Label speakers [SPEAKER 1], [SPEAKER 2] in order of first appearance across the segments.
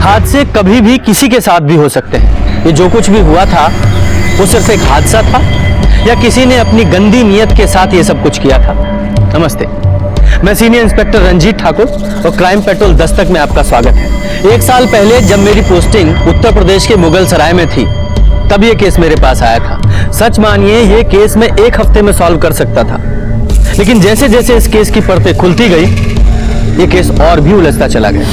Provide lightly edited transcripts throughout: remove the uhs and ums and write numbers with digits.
[SPEAKER 1] हादसे कभी भी किसी के साथ भी हो सकते हैं। ये जो कुछ भी हुआ था वो सिर्फ एक हादसा था या किसी ने अपनी गंदी नीयत के साथ ये सब कुछ किया था। नमस्ते, मैं सीनियर इंस्पेक्टर रंजीत ठाकुर और क्राइम पेट्रोल दस्तक में आपका स्वागत है। 1 साल पहले जब मेरी पोस्टिंग उत्तर प्रदेश के मुगल सराय में थी तब ये केस मेरे पास आया था। सच मानिए ये केस मैं 1 हफ्ते में सॉल्व कर सकता था, लेकिन जैसे जैसे इस केस की परतें खुलती गई ये केस और भी उलझता चला गया।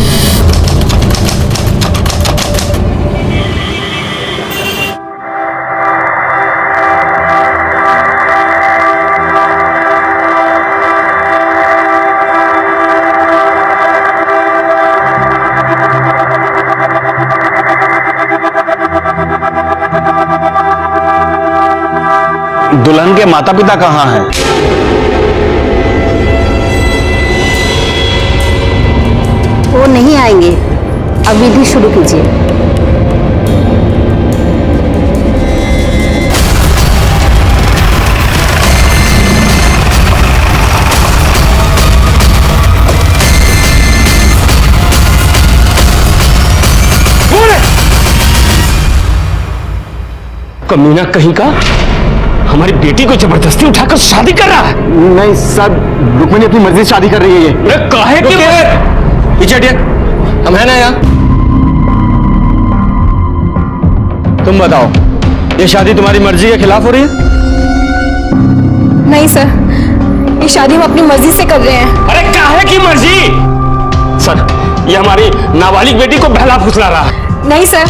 [SPEAKER 2] दुल्हन के माता पिता कहाँ हैं?
[SPEAKER 3] वो नहीं आएंगे, अब विधि शुरू कीजिए।
[SPEAKER 2] कमीना कहीं का हमारी बेटी को जबरदस्ती उठाकर शादी कर रहा है।
[SPEAKER 4] नहीं सर, रुक्मिणी अपनी मर्जी से शादी कर रही है। ये
[SPEAKER 2] काहे की
[SPEAKER 1] पीछे हटिए, हम है ना यहाँ। तुम बताओ, ये शादी तुम्हारी मर्जी के खिलाफ हो रही है?
[SPEAKER 5] नहीं सर, ये शादी हम अपनी मर्जी से कर रहे हैं।
[SPEAKER 2] अरे काहे की मर्जी? सर, ये हमारी नाबालिग बेटी को बहला फुसला रहा है।
[SPEAKER 5] नहीं सर,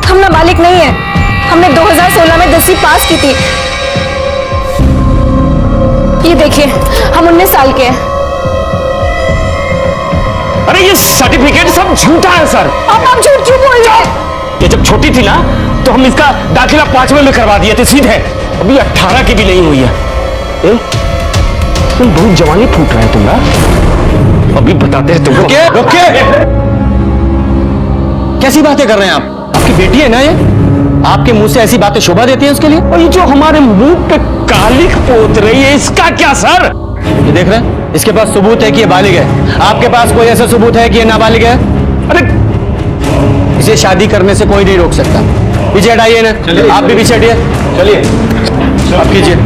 [SPEAKER 5] हम नाबालिग नहीं है। हमने 2016 में 10वीं पास की थी। ये देखिए, हम 19 साल के हैं।
[SPEAKER 2] अरे ये सर्टिफिकेट सब झूठा है सर।
[SPEAKER 5] आप झूठ क्यों बोल रहे हैं?
[SPEAKER 2] ये जब छोटी थी ना तो हम इसका दाखिला 5वें में करवा दिए थे सीधे। अभी 18 की भी नहीं हुई है। तुम बहुत जवानी फूट रहे हैं तुमरा। अभी बताते हैं तुमको।
[SPEAKER 1] रुकिए, कैसी बातें कर रहे हैं आप? आपकी बेटी है ना ये? आपके मुंह से ऐसी बातें शोभा देती हैं उसके लिए?
[SPEAKER 2] और ये जो हमारे मुंह पे कालिख पोत रही है इसका क्या सर?
[SPEAKER 1] ये देख रहे हैं, इसके पास सबूत है कि ये बालिग है। आपके पास कोई ऐसा सबूत है कि ये नाबालिग है?
[SPEAKER 2] अरे
[SPEAKER 1] इसे शादी करने से कोई नहीं रोक सकता। पीछे हटाइए ना, आप भी पीछे हटिए। चलिए, आप कीजिए।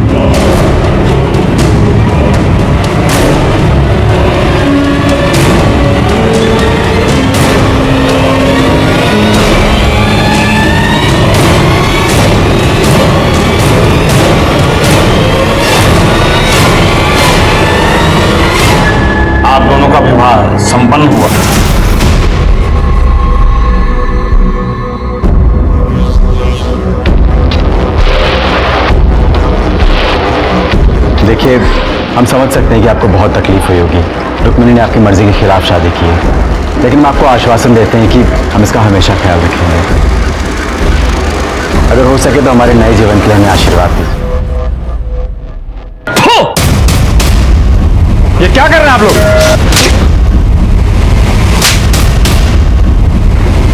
[SPEAKER 2] आप दोनों का विवाह संपन्न हुआ।
[SPEAKER 4] देखिए, हम समझ सकते हैं कि आपको बहुत तकलीफ हुई होगी। रुक्मिणी ने आपकी मर्जी के खिलाफ शादी की है, लेकिन हम आपको आश्वासन देते हैं कि हम इसका हमेशा ख्याल रखेंगे। अगर हो सके तो हमारे नए जीवन के लिए हमें आशीर्वाद दीजिए।
[SPEAKER 2] ये क्या कर रहे हैं आप लोग?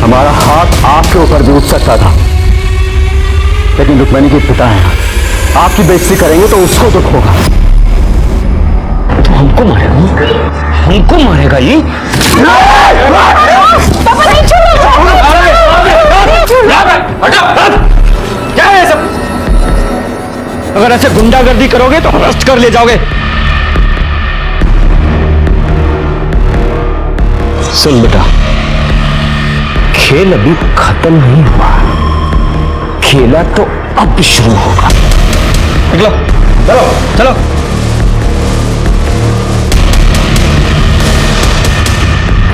[SPEAKER 4] हमारा हाथ आपके ऊपर भी उठ सकता था, लेकिन रुक्मिणी के पिता हैं। आपकी बेइज्जती करेंगे तो उसको दुख होगा।
[SPEAKER 2] तो हमको मारेगा? हमको मारेगा ये?
[SPEAKER 5] पापा नहीं, छोड़ो।
[SPEAKER 1] क्या है सब? अगर ऐसे गुंडागर्दी करोगे तो अरेस्ट कर ले जाओगे।
[SPEAKER 2] सुन बेटा, खेल अभी खत्म नहीं हुआ, खेला तो अब शुरू होगा।
[SPEAKER 1] निकलो, चलो चलो।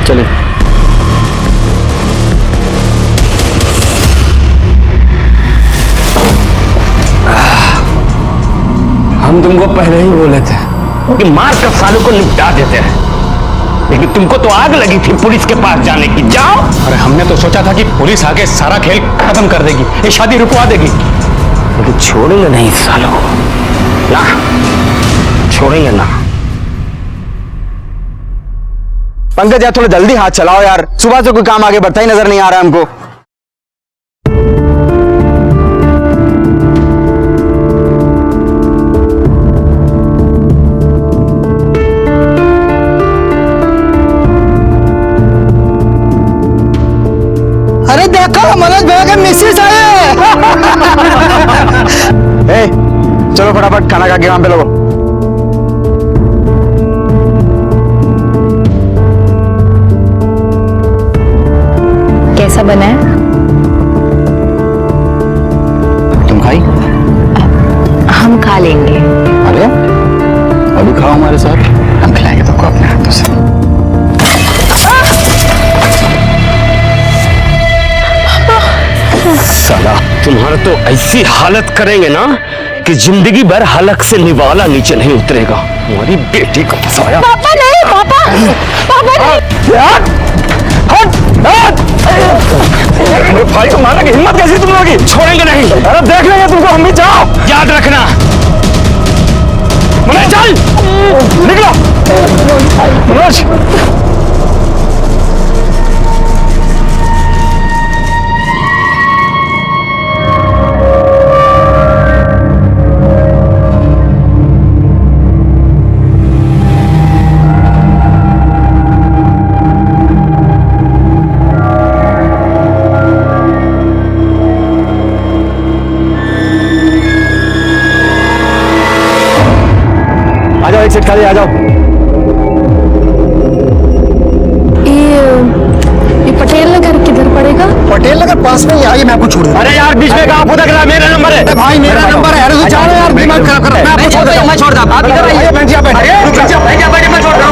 [SPEAKER 1] चलिए।
[SPEAKER 2] हम तुमको पहले ही बोले थे कि मार कर सालों को निपटा देते हैं, लेकिन तुमको तो आग लगी थी पुलिस के पास जाने की। जाओ।
[SPEAKER 1] अरे हमने तो सोचा था कि पुलिस आके सारा खेल खत्म कर देगी, ये शादी रुकवा देगी,
[SPEAKER 2] लेकिन छोड़ेंगे नहीं सालों ना, छोड़ेंगे ना।
[SPEAKER 4] पंकज यार, थोड़ा जल्दी हाथ चलाओ यार, सुबह से कोई काम आगे बढ़ता ही नजर नहीं आ रहा है हमको। चलो फटाफट खाना खा के वहां पे लोगो।
[SPEAKER 3] कैसा बना है?
[SPEAKER 4] तुम खाई?
[SPEAKER 3] हम खा लेंगे।
[SPEAKER 4] अरे अभी खाओ हमारे साथ, हम खिलाएंगे तुमको अपने हाथों से।
[SPEAKER 2] साला तुम्हारा तो ऐसी हालत करेंगे ना कि जिंदगी भर हलक से निवाला नीचे नहीं उतरेगा। हमारी बेटी को फंसाया।
[SPEAKER 5] पापा नहीं, पापा पापा नहीं।
[SPEAKER 2] मेरे भाई को मारने की हिम्मत कैसी तुम लोगों की? छोड़ेंगे नहीं। अरे देख लेंगे तुमको, हम भी। जाओ, याद रखना। मनोज चल, निकलो। मनोज
[SPEAKER 4] आ जाओ, एक सीट खाली, आ जाओ।
[SPEAKER 5] ये पटेल नगर किधर पड़ेगा?
[SPEAKER 6] पटेल नगर पास में ही आइए, मैं आपको छोड़ दूं।
[SPEAKER 2] अरे यार बीच में कहाँ फुदक रहा है? मेरा नंबर है
[SPEAKER 6] भाई, मेरा नंबर है। अरे जाओ यार, दिमाग खराब कर रहा है। मैं आपको छोड़ देता हूं।
[SPEAKER 3] मैं छोड़ दूं। आप इधर आइए।
[SPEAKER 6] बैठ जा, बैठ जा।
[SPEAKER 2] मैं छोड़ रहा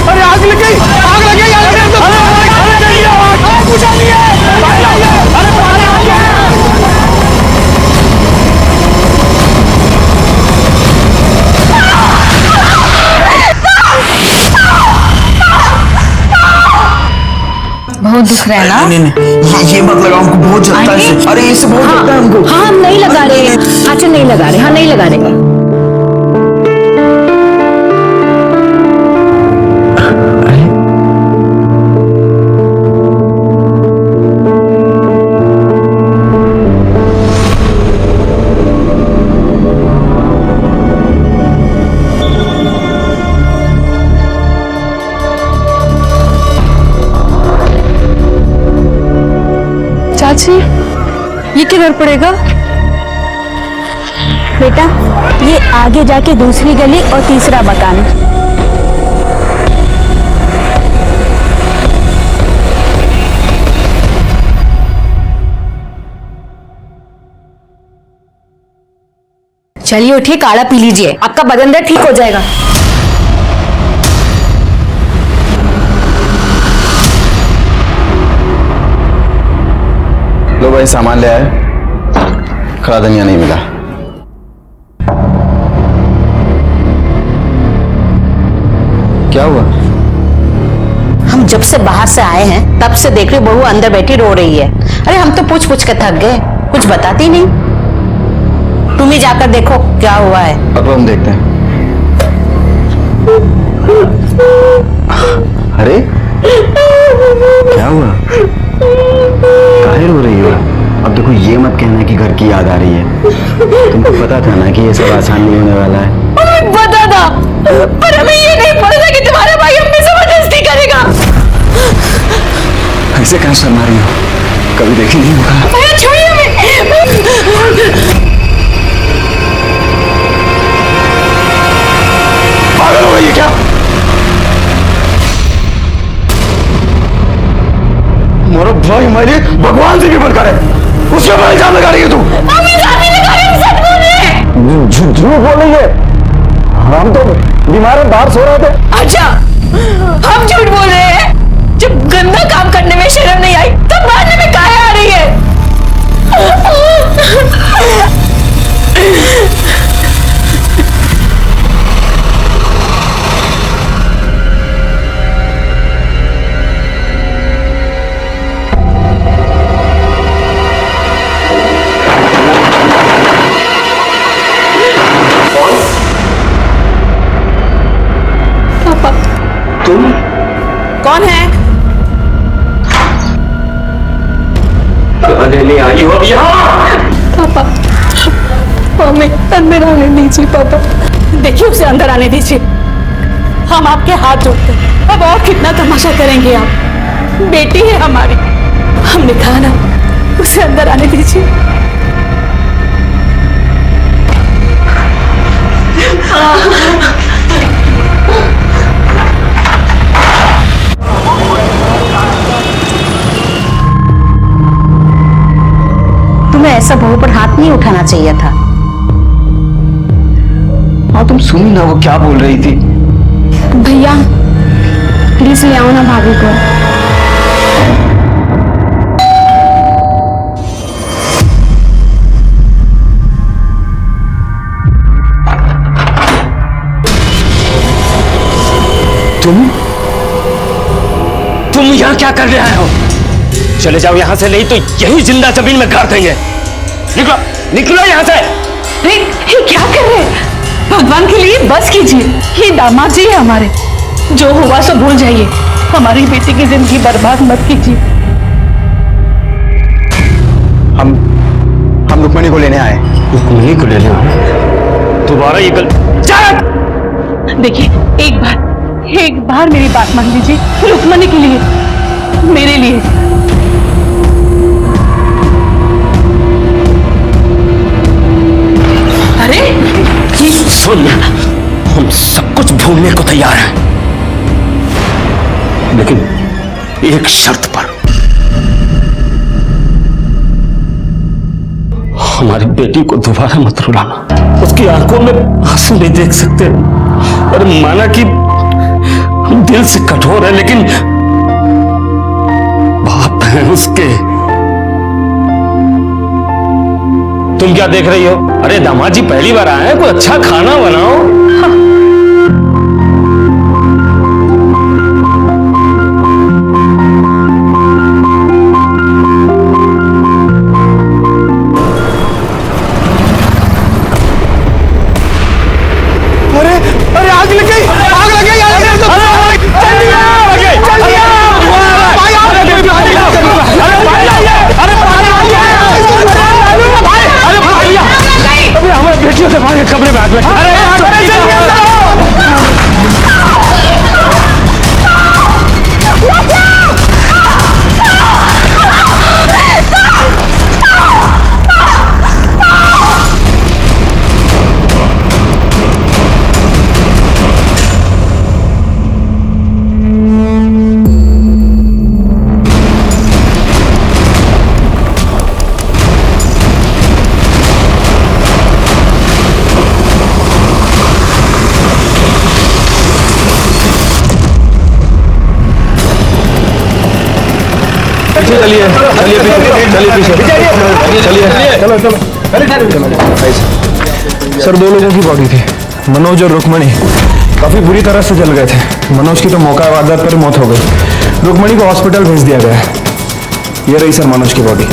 [SPEAKER 6] अरे आग लग गई, आग लग गई, आग लग गई। आग बुझा ली है।
[SPEAKER 3] बहुत दुख रहा है ना?
[SPEAKER 6] नहीं, ये मत लगाओ, हमको बहुत जलता है इससे। अरे इससे बहुत जलता है हमको।
[SPEAKER 3] हाँ, हम नहीं लगा रहे हैं। अच्छा, नहीं लगा रहे। हाँ, नहीं लगा रहे।
[SPEAKER 5] चाची, ये किधर पड़ेगा?
[SPEAKER 3] बेटा, ये आगे जाके दूसरी गली और तीसरा मकान। चलिए उठिए, काढ़ा पी लीजिए, आपका बदन दर्द ठीक हो जाएगा।
[SPEAKER 4] लो भाई, सामान ले आए। खड़ा धनिया नहीं मिला। क्या हुआ?
[SPEAKER 3] हम जब से बाहर से आए हैं तब से देख रही बहू अंदर बैठी रो रही है। अरे हम तो पूछ पूछ के थक गए, कुछ बताती नहीं। तुम ही जाकर देखो क्या हुआ है।
[SPEAKER 4] अब हम देखते हैं। अरे क्या हुआ? काहे रो रही हो? अब देखो, ये मत कहना कि घर की याद आ रही है। तुमको पता था ना कि ये सब आसान नहीं होने वाला है।
[SPEAKER 5] हमें पता था, पर हमें ये नहीं पता था कि तुम्हारा भाई हम पे जबरदस्ती करेगा।
[SPEAKER 4] ऐसे कहाँ शर्मा रही हो? कभी देखी नहीं होगा।
[SPEAKER 5] भैया छोड़िए हमें।
[SPEAKER 2] पागल हो गई है क्या? मोरो भाई मेरे भगवान से भी बढ़कर है, उसके ऊपर इल्जाम लगा रही है तू।
[SPEAKER 5] हम इल्जाम नहीं लगा रहे, हम सच बोल रहे हैं।
[SPEAKER 2] झूठ बोल रही है। हम तो बीमार हैं, बाहर सो रहे थे।
[SPEAKER 5] अच्छा, हम झूठ बोल रहे हैं? जब गंदा काम करने में शर्म नहीं आई तब मारने में काहे आ रही है?
[SPEAKER 2] तुम
[SPEAKER 5] कौन है?
[SPEAKER 2] नहीं आई हो यहाँ?
[SPEAKER 5] पापा, हमें अंदर आने दीजिए। पापा देखिए, उसे अंदर आने दीजिए। हम आपके हाथ जोड़ते हैं। अब और कितना तमाशा करेंगे आप? बेटी है हमारी, हमने कहा ना, उसे अंदर आने दीजिए।
[SPEAKER 3] तुम्हें ऐसा बहू पर हाथ नहीं उठाना चाहिए था।
[SPEAKER 4] हाँ तुम सुनी ना वो क्या बोल रही थी।
[SPEAKER 5] भैया प्लीज ले आओ ना भाभी को।
[SPEAKER 2] तुम यहां क्या कर रहे हो? चले जाओ यहां से, नहीं तो यही जिंदा जमीन में गाड़ देंगे। निकलो निकलो यहां से।
[SPEAKER 5] ये क्या कर रहे हैं? भगवान के लिए बस कीजिए। ये दामाद जी है हमारे, जो हुआ सो भूल जाइए। हमारी बेटी की जिंदगी बर्बाद मत कीजिए।
[SPEAKER 4] हम रुक्मिणी को लेने आए।
[SPEAKER 2] रुक्मिणी को लेने आए? दोबारा ये गल
[SPEAKER 5] देखिए, एक बार मेरी बात मान लीजिए। रुक्मिणी के लिए, मेरे लिए। अरे
[SPEAKER 2] सुन, हम सब कुछ भूलने को तैयार हैं, लेकिन एक शर्त पर। हमारी बेटी को दोबारा मत रुलाना। उसकी आंखों में आंसू नहीं देख सकते। अरे माना कि हम दिल से कठोर है, लेकिन बाप है उसके। तुम क्या देख रही हो? अरे दामाद जी पहली बार आए हैं, कोई अच्छा खाना बनाओ।
[SPEAKER 6] अरे आग लग गई, आग लग गई, आग लग गई। जल्दी आओ, जल्दी आओ। अरे हमारे बेटियों से भागे कमरे में आग लग गई। अरे जल्दी आओ।
[SPEAKER 1] चलिए चलिए चलो चलो।
[SPEAKER 6] सर 2 लोगों की बॉडी थी, मनोज और रुक्मिणी। काफी बुरी तरह से जल गए थे। मनोज की तो मौका वारदात पर मौत हो गई। रुक्मिणी को हॉस्पिटल भेज दिया गया। ये रही सर मनोज की बॉडी।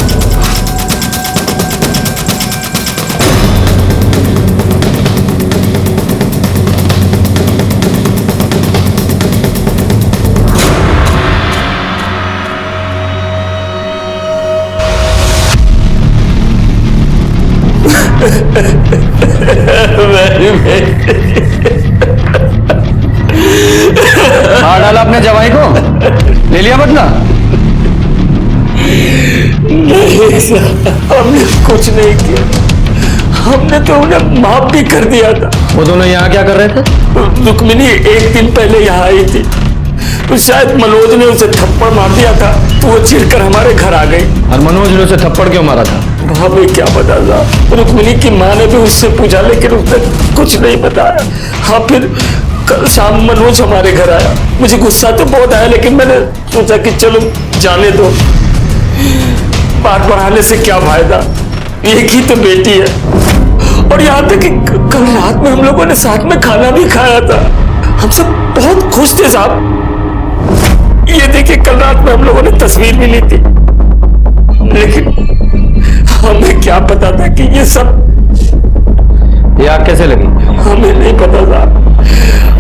[SPEAKER 1] मार डाला अपने जवाई को, ले लिया बदला।
[SPEAKER 2] नहीं सर, हमने कुछ नहीं किया। हमने तो उन्हें माफ भी कर दिया था।
[SPEAKER 1] वो दोनों यहाँ क्या कर रहे थे?
[SPEAKER 2] रुक्मिणी 1 दिन पहले यहाँ आई थी, तो शायद मनोज ने उसे थप्पड़ मार दिया था, तो वो चिढ़कर हमारे घर आ गई।
[SPEAKER 1] और मनोज ने उसे थप्पड़ क्यों मारा था?
[SPEAKER 2] हमें क्या पता था। रुक्मिणी की माँ ने भी उससे पूछा, लेकिन उसने कुछ नहीं बताया। हाँ, फिर कल शाम मनोज हमारे घर आया। मुझे गुस्सा तो बहुत आया, लेकिन मैंने सोचा कि चलो जाने दो, बात बढ़ाने से क्या फायदा, एक ही तो बेटी है। और यहाँ तक कि कल रात में हम लोगों ने साथ में खाना भी खाया था। हम सब बहुत खुश थे साहब। ये देखिए, कल रात में हम लोगों ने तस्वीर भी ली थी, लेकिन हमें क्या पता था कि ये सब।
[SPEAKER 1] ये आग कैसे लगी?
[SPEAKER 2] हमें नहीं पता था।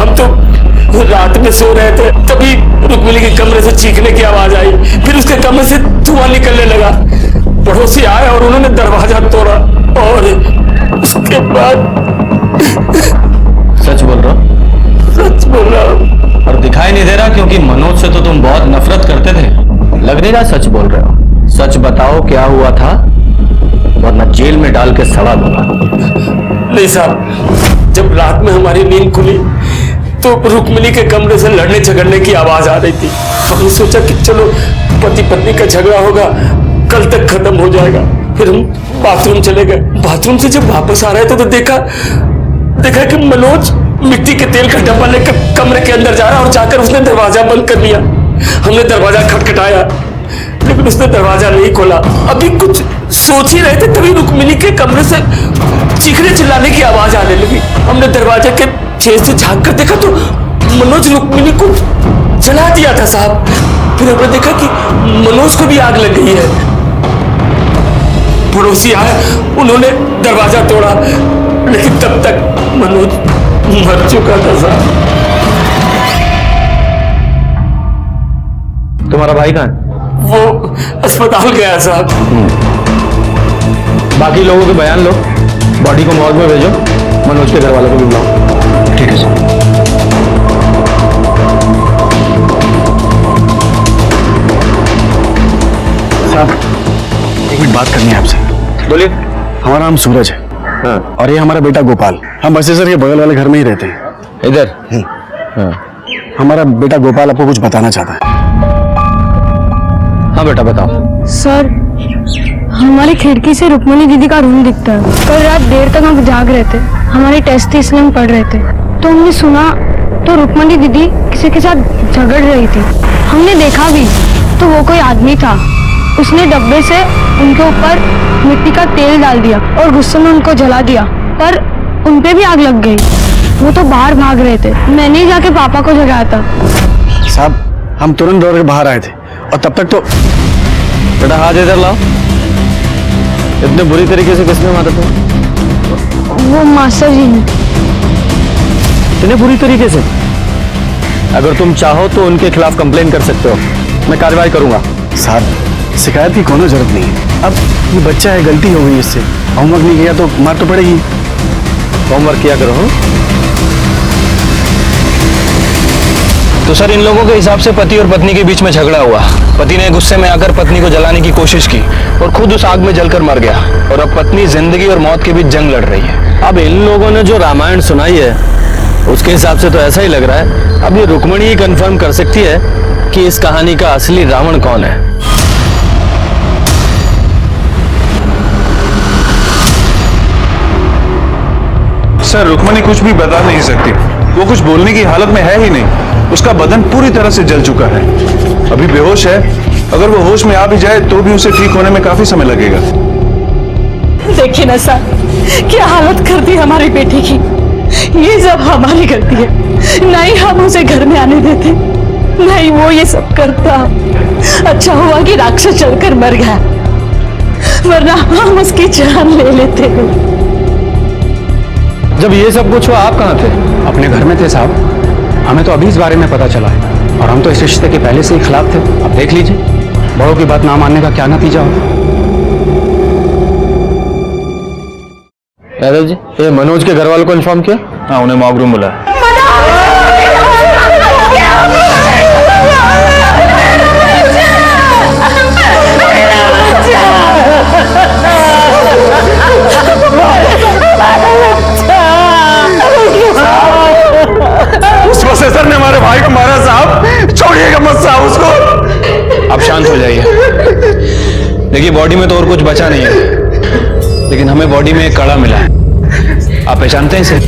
[SPEAKER 2] हम तो रात में सो रहे थे, तभी रुक्मिणी के कमरे से चीखने की आवाज आई। फिर उसके कमरे से धुआं निकलने लगा। पड़ोसी आए और उन्होंने दरवाजा तोड़ा, और उसके बाद।
[SPEAKER 1] सच बोल रहा हूँ?
[SPEAKER 2] सच बोल रहा हूँ।
[SPEAKER 1] और दिखाई नहीं दे रहा, क्योंकि मनोज से तो तुम बहुत नफरत करते थे। लग नहीं रहा सच बोल रहे हो। सच बताओ क्या हुआ था, वरना जेल में डाल के सड़ा दूंगा।
[SPEAKER 2] नहीं साहब, जब रात में हमारी नींद खुली तो रुक्मिणी के कमरे से लड़ने झगड़ने की आवाज आ रही थी। हमने सोचा कि चलो पति पत्नी का झगड़ा होगा, कल तक खत्म हो जाएगा। फिर हम बाथरूम चले गए। बाथरूम से जब वापस आ रहे थे तो देखा कि मनोज मिट्टी के तेल का डब्बा लेकर कमरे के अंदर जा रहा और जाकर उसने दरवाजा बंद कर लिया। हमने दरवाजा खटखटाया लेकिन उसने दरवाजा नहीं खोला। अभी कुछ सोच ही रहे थे तभी रुक्मिणी के कमरे से चीखने चिल्लाने की आवाज आने लगी। हमने दरवाजे के छेद से झांक कर देखा तो मनोज रुक्मिणी को जला दिया था साहब। फिर हमने देखा कि मनोज को भी आग लग गई है। पड़ोसी आए, उन्होंने दरवाजा तोड़ा लेकिन तब तक मनोज मर चुका था साहब।
[SPEAKER 1] तुम्हारा भाई कहाँ है?
[SPEAKER 2] वो अस्पताल गया साहब।
[SPEAKER 1] बाकी लोगों के बयान लो, बॉडी को मॉर्ग में भेजो, मनोज के घर वालों को भी बुलाओ।
[SPEAKER 4] ठीक है सर। साहब एक मिनट बात करनी है आपसे।
[SPEAKER 1] बोलिए।
[SPEAKER 4] हमारा नाम सूरज है।
[SPEAKER 1] हाँ।
[SPEAKER 4] और ये हमारा बेटा गोपाल। हम बस सर ये बगल वाले घर में ही रहते हैं।
[SPEAKER 1] इधर? हाँ।
[SPEAKER 4] हमारा बेटा गोपाल आपको कुछ बताना चाहता है।
[SPEAKER 1] हाँ बेटा बताओ।
[SPEAKER 7] सर हमारी खिड़की से रुक्मिणी दीदी का रूम दिखता है। कल रात देर तक हम जाग रहे थे, हमारी टेस्ट थी इसलिए हम पढ़ रहे थे, तो हमने सुना तो रुक्मिणी दीदी किसी के साथ झगड़ रही थी। हमने देखा भी तो वो कोई आदमी था, उसने डब्बे से उनके ऊपर मिट्टी का तेल डाल दिया और गुस्से में उनको जला दिया, पर उनपे भी आग लग गई। वो तो बाहर भाग रहे थे, मैंने ही जाके पापा को जगाया था।
[SPEAKER 4] साहब हम तुरंत दौड़ के बाहर आए थे और तब तक तो
[SPEAKER 1] बेटा हाथ इधर लाओ। इतने बुरी तरीके से किसने मारा तुम्हें?
[SPEAKER 7] वो मास्टर जी ने।
[SPEAKER 1] इतने बुरी तरीके से? अगर तुम चाहो तो उनके खिलाफ कंप्लेन कर सकते हो, मैं कार्रवाई करूंगा।
[SPEAKER 4] साहब शिकायत की कोनो जरूरत नहीं है। अब ये बच्चा है, गलती हो गई इससे, होमवर्क नहीं किया तो मार तो पड़ेगी।
[SPEAKER 1] होमवर्क किया करो। हाँ? तो सर इन लोगों के हिसाब से पति और पत्नी के बीच में झगड़ा हुआ। पति ने गुस्से में आकर पत्नी को जलाने की कोशिश की और खुद उस आग में जलकर मर गया, और अब पत्नी जिंदगी और मौत के बीच जंग लड़ रही है। अब इन लोगों ने जो रामायण सुनाई है उसके हिसाब से तो ऐसा ही लग रहा है। अब ये रुक्मिणी ही कंफर्म कर सकती है कि इस कहानी का असली रावण कौन है।
[SPEAKER 6] सर रुक्मिणी कुछ भी बता नहीं सकती, वो कुछ बोलने की हालत में है ही नहीं। उसका बदन पूरी तरह से जल चुका है, अभी बेहोश है। अगर वो होश में आ भी जाए तो भी उसे ठीक होने में काफी समय लगेगा।
[SPEAKER 5] देखिए ना सर, क्या हालत कर दी हमारी बेटी की। ये सब हमारी गलती है, नहीं हम उसे घर में आने देते, नहीं वो ये सब करता। अच्छा हुआ कि राक्षस चलकर मर गया, वरना हम उसकी जान ले लेते।
[SPEAKER 1] जब ये सब कुछ हुआ आप कहाँ थे?
[SPEAKER 8] अपने घर में थे साहब, हमें तो अभी इस बारे में पता चला है और हम तो इस रिश्ते के पहले से ही खिलाफ थे। अब देख लीजिए बड़ों की बात ना मानने का क्या नतीजा होगा।
[SPEAKER 1] यादव जी, ये मनोज के घर वालों को इन्फॉर्म किया?
[SPEAKER 6] हाँ उन्हें मॉक रूम बुलाया। उस प्रोफेसर ने हमारे भाई को मारा साहब, छोड़िएगा मत साहब उसको।
[SPEAKER 1] आप शांत हो जाइए। देखिए बॉडी में तो और कुछ बचा नहीं है, लेकिन हमें बॉडी में एक कड़ा मिला है। आप पहचानते हैं इसे?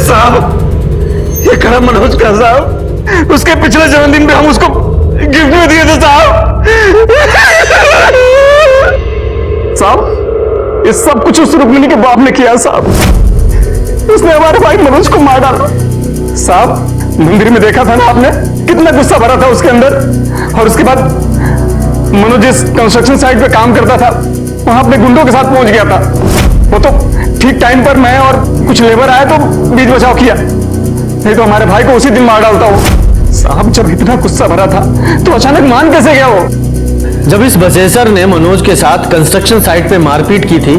[SPEAKER 6] साहब ये कड़ा मनोज का साहब, उसके पिछले जन्मदिन पे हम उसको गिफ्ट में दिए थे साहब। साहब ये सब कुछ उस रुक्मिणी के बाप ने किया साहब। उसने हमारे भाई मनोज को मार डाला साहब। मंदिर में देखा था ना आपने, कितना गुस्सा भरा था उसके अंदर। और उसके बाद मनोज जिस कंस्ट्रक्शन साइट पे काम करता था वहां अपने गुंडों के साथ पहुंच गया था। वो तो ठीक टाइम पर मैं और कुछ लेबर आए तो बीच बचाव किया, नहीं तो हमारे भाई को उसी दिन मार डालता वो साहब। जब इतना गुस्सा भरा था तो अचानक मान कैसे गया वो?
[SPEAKER 1] जब इस बसेसर ने मनोज के साथ कंस्ट्रक्शन साइट पे मारपीट की थी